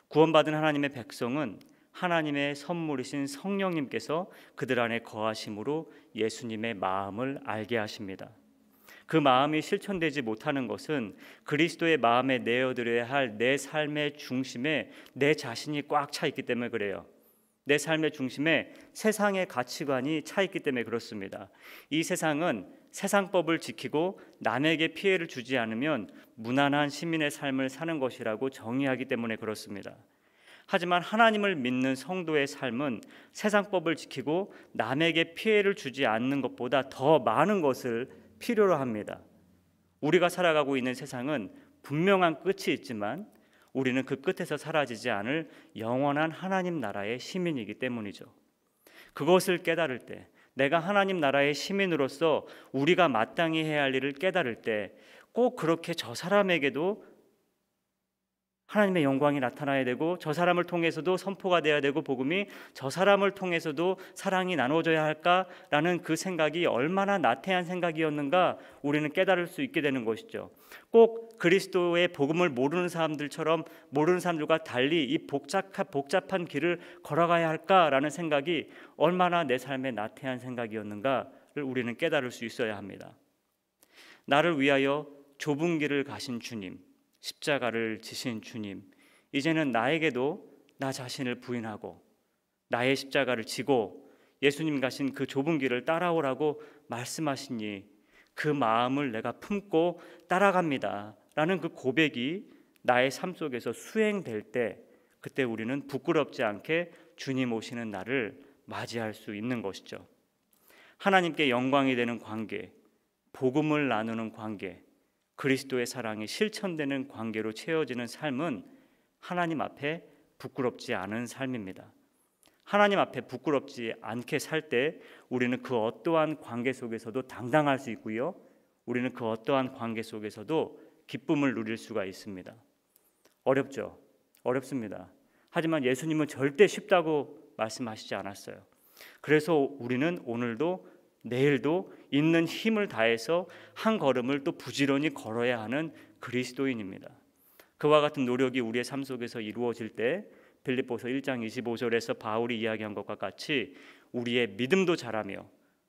구원받은 하나님의 백성은 하나님의 선물이신 성령님께서 그들 안에 거하심으로 예수님의 마음을 알게 하십니다. 그 마음이 실천되지 못하는 것은 그리스도의 마음에 내어드려야 할 내 삶의 중심에 내 자신이 꽉 차 있기 때문에 그래요. 내 삶의 중심에 세상의 가치관이 차 있기 때문에 그렇습니다. 이 세상은 세상법을 지키고 남에게 피해를 주지 않으면 무난한 시민의 삶을 사는 것이라고 정의하기 때문에 그렇습니다. 하지만 하나님을 믿는 성도의 삶은 세상법을 지키고 남에게 피해를 주지 않는 것보다 더 많은 것을 필요로 합니다. 우리가 살아가고 있는 세상은 분명한 끝이 있지만 우리는 그 끝에서 사라지지 않을 영원한 하나님 나라의 시민이기 때문이죠. 그것을 깨달을 때, 내가 하나님 나라의 시민으로서 우리가 마땅히 해야 할 일을 깨달을 때 꼭 그렇게 저 사람에게도 하나님의 영광이 나타나야 되고 저 사람을 통해서도 선포가 돼야 되고 복음이 저 사람을 통해서도 사랑이 나눠져야 할까라는 그 생각이 얼마나 나태한 생각이었는가 우리는 깨달을 수 있게 되는 것이죠. 꼭 그리스도의 복음을 모르는 사람들과 달리 이 복잡한 길을 걸어가야 할까라는 생각이 얼마나 내 삶에 나태한 생각이었는가를 우리는 깨달을 수 있어야 합니다. 나를 위하여 좁은 길을 가신 주님, 십자가를 지신 주님, 이제는 나에게도 나 자신을 부인하고 나의 십자가를 지고 예수님 가신 그 좁은 길을 따라오라고 말씀하시니 그 마음을 내가 품고 따라갑니다 라는 그 고백이 나의 삶 속에서 수행될 때, 그때 우리는 부끄럽지 않게 주님 오시는 날을 맞이할 수 있는 것이죠. 하나님께 영광이 되는 관계, 복음을 나누는 관계, 그리스도의 사랑이 실천되는 관계로 채워지는 삶은 하나님 앞에 부끄럽지 않은 삶입니다. 하나님 앞에 부끄럽지 않게 살 때 우리는 그 어떠한 관계 속에서도 당당할 수 있고요, 우리는 그 어떠한 관계 속에서도 기쁨을 누릴 수가 있습니다. 어렵죠? 어렵습니다. 하지만 예수님은 절대 쉽다고 말씀하시지 않았어요. 그래서 우리는 오늘도 내일도 있는 힘을 다해서 한 걸음을 또 부지런히 걸어야 하는 그리스도인입니다. 그와 같은 노력이 우리의 삶 속에서 이루어질 때 빌립보서 1장 25절에서 바울이 이야기한 것과 같이 우리의 믿음도 자라며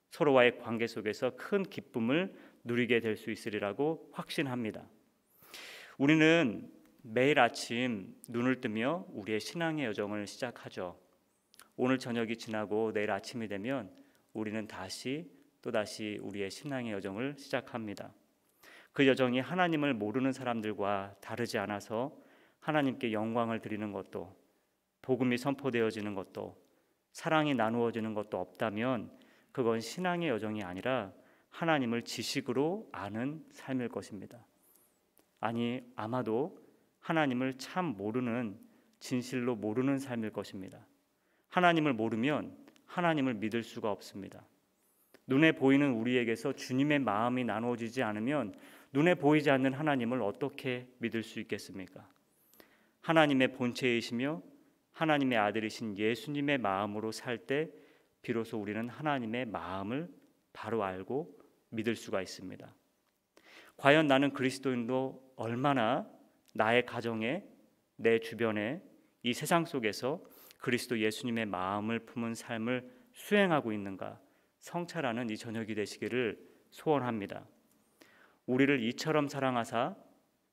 서로와의 관계 속에서 큰 기쁨을 누리게 될 수 있으리라고 확신합니다. 우리는 매일 아침 눈을 뜨며 우리의 신앙의 여정을 시작하죠. 오늘 저녁이 지나고 내일 아침이 되면 우리는 또다시 우리의 신앙의 여정을 시작합니다. 그 여정이 하나님을 모르는 사람들과 다르지 않아서 하나님께 영광을 드리는 것도, 복음이 선포되어지는 것도, 사랑이 나누어지는 것도 없다면 그건 신앙의 여정이 아니라 하나님을 지식으로 아는 삶일 것입니다. 아니, 아마도 하나님을 참 모르는, 진실로 모르는 삶일 것입니다. 하나님을 모르면 하나님을 믿을 수가 없습니다. 눈에 보이는 우리에게서 주님의 마음이 나누어지지 않으면 눈에 보이지 않는 하나님을 어떻게 믿을 수 있겠습니까? 하나님의 본체이시며 하나님의 아들이신 예수님의 마음으로 살 때 비로소 우리는 하나님의 마음을 바로 알고 믿을 수가 있습니다. 과연 나는 그리스도인도 얼마나 나의 가정에, 내 주변에, 이 세상 속에서 그리스도 예수님의 마음을 품은 삶을 수행하고 있는가, 성찰하는 이 저녁이 되시기를 소원합니다. 우리를 이처럼 사랑하사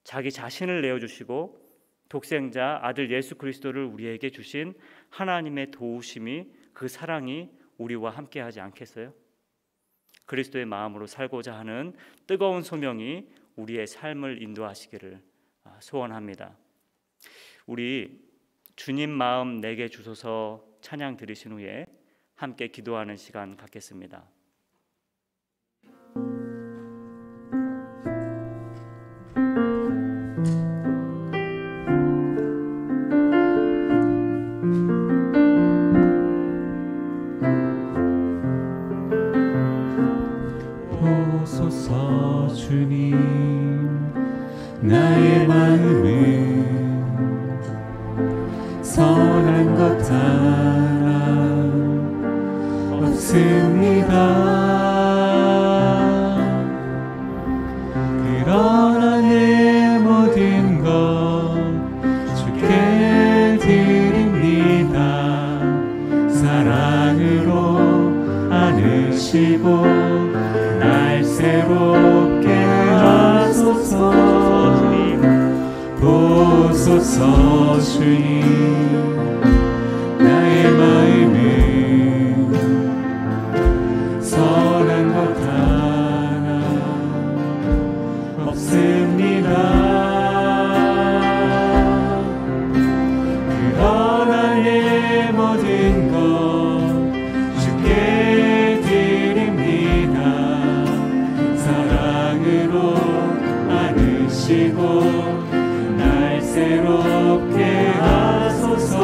자기 자신을 내어주시고 독생자 아들 예수 그리스도를 우리에게 주신 하나님의 도우심이, 그 사랑이 우리와 함께하지 않겠어요? 그리스도의 마음으로 살고자 하는 뜨거운 소명이 우리의 삶을 인도하시기를 소원합니다. 우리 주님 마음 내게 주소서 찬양 들으신 후에 함께 기도하는 시간 갖겠습니다. 오소서 주님, 나의 마음은 선한 것 하나 없습니다. 그러나 내 모든 것 주께 드립니다. 사랑으로 안으시고 날 새롭게 하소서. 주님 보소서. 주님 나의 마음은 선한 것 하나 없습니다. 그러나 내 모든 것 주께 드립니다. 사랑으로 안으시고 날 새롭게 하소서.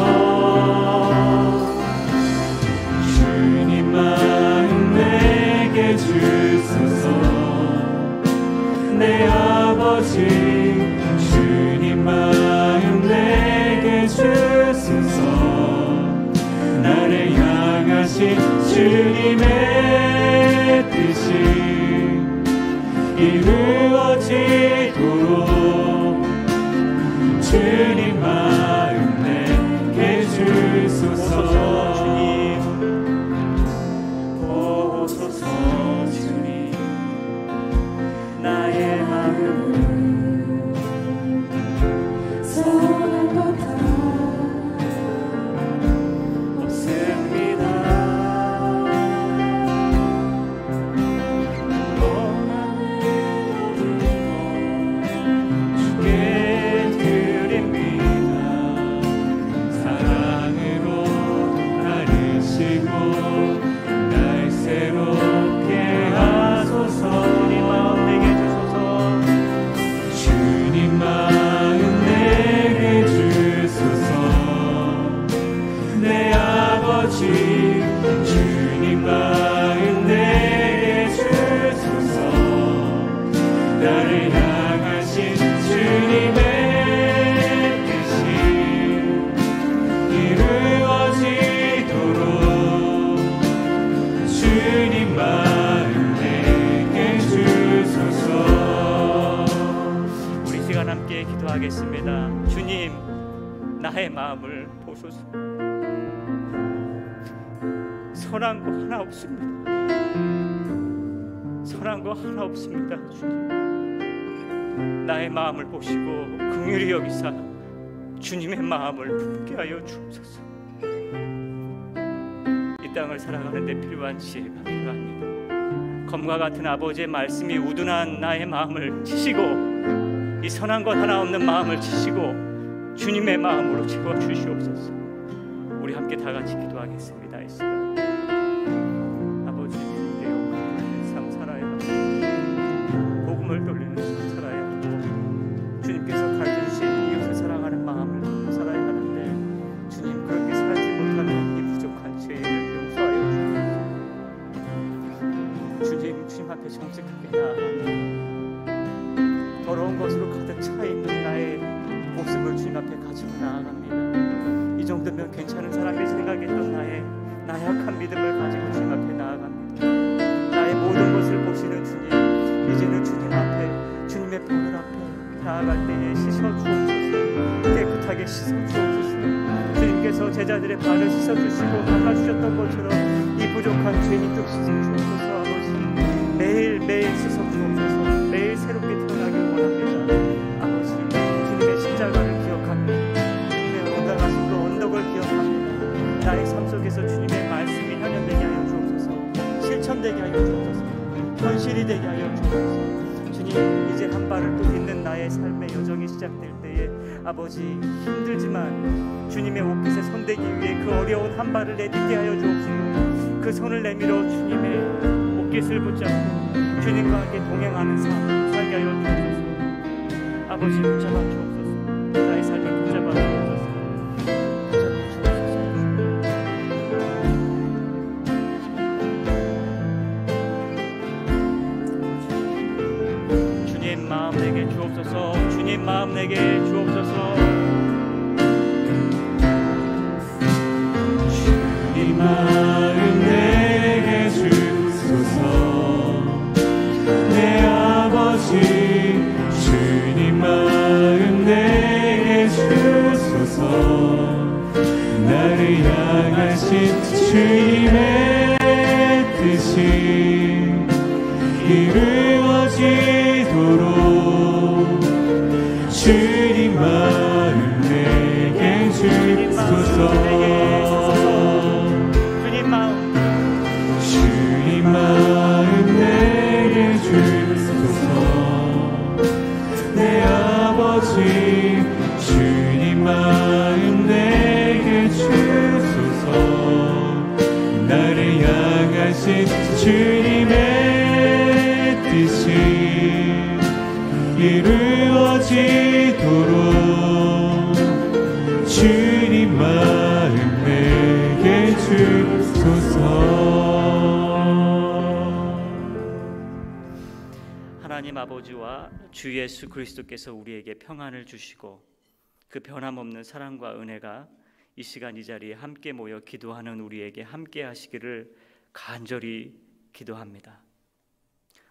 주님 마음 내게 주소서. 내 아버지 주님 마음 내게 주소서. 나를 향하신 주님의 뜻이 이루어지도록 주님 마음 내게 주소서. 주님 보소서. 주님 나의 마음을 향하신 주님의 뜻이 이루어지도록 주님 마음 내게 주소서. 우리 시간 함께 기도하겠습니다. 주님, 나의 마음을 보소서. 선한 거 하나 없습니다. 선한 거 하나 없습니다. 주님, 나의 마음을 보시고 긍휼히 여기사 주님의 마음을 품게 하여 주옵소서. 이 땅을 살아가는 데 필요한 지혜가 필요합니다. 검과 같은 아버지의 말씀이 우둔한 나의 마음을 치시고, 이 선한 것 하나 없는 마음을 치시고 주님의 마음으로 채워주시옵소서. 우리 함께 다 같이 기도하겠습니다. 이 시간 아버지, 주님께 영광을 삶 살아야 하고 복음을 돌리는 삶 살아야 하고 주님께서 가르쳐주신 이웃을 사랑하는 마음을 살아야 하는데, 주님 그렇게 살지 못하는 이 부족한 죄를 용서하여 주옵소서. 주님 앞에 정직하게 나아가며 더러운 것으로 가득 차 있는 나의 모습을 주님 앞에 가지고 나아갑니다. 이 정도면 괜찮은 사람이 생각했던 나의 나약한 믿음을 가지고 주님 앞에 나아갑니다. 나의 모든 것을 보시는 주님, 이제는 주님 앞에, 주님의 보혈 앞에 나아갈 때에 씻어주옵소서. 깨끗하게 씻어주옵소서. 주님께서 제자들의 발을 씻어주시고 닦아주셨던 것처럼 이 부족한 죄인도 씻어주옵소서. 아버지, 매일매일 씻어주옵소서. 매일 새롭게 태어나길 원합니다. 아버지, 주님의 십자가를 기억합니다. 주님의 온당하신 그 언덕을 기억합니다. 나의 삶 속에서 주님의 말씀이 현현되게 하여 주옵소서. 실천되게 하여 주옵소서. 현실이 되게 하여 주옵소서. 주님, 이제 한 발을 또 딛는 나의 삶의 여정이 시작될 때에 아버지, 힘들지만 주님의 옷깃에 손대기 위해 그 어려운 한 발을 내딛게 하여 주옵소서. 그 손을 내밀어 주님의 옷깃을 붙잡고 주님과 함께 동행하는 삶 살게 하여 주옵소서. 아버지, 붙잡아 주옵소서. 나의 삶을 붙잡아 주옵소서. 주님 마음 내게 주옵소서. 주님 마음 내게 주옵소서. 주님 마음 내게 주소서. 내 아버지, 주님 마음 내게 주소서. 나를 향하신 주님의 뜻이 이루어지도록 주님 마음 내게 주소서. 주님 마음 내게 주소서. 내 아버지, 주님 마음 내게 주소서. 나를 향하신 주님의 뜻이 이루어지도록 주님 마음 내게 주소서. 하나님 아버지와 주 예수 그리스도께서 우리에게 평안을 주시고 그 변함없는 사랑과 은혜가 이 시간 이 자리에 함께 모여 기도하는 우리에게 함께 하시기를 간절히 기도합니다.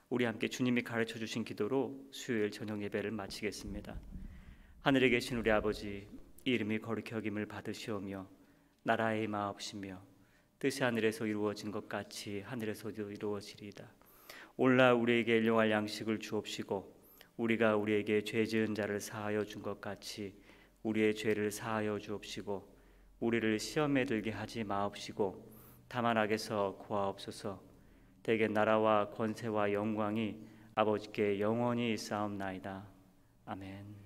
우리 함께 주님이 가르쳐 주신 기도로 수요일 저녁 예배를 마치겠습니다. 하늘에 계신 우리 아버지, 이름이 거룩히 여김을 받으시오며 나라의 마옵시며 뜻이 하늘에서 이루어진 것 같이 하늘에서도 이루어지리이다. 오늘날 우리에게 일용할 양식을 주옵시고 우리가 우리에게 죄 지은 자를 사하여 준 것 같이 우리의 죄를 사하여 주옵시고 우리를 시험에 들게 하지 마옵시고 다만 악에서 구하옵소서. 대개 나라와 권세와 영광이 아버지께 영원히 있사옵나이다. 아멘.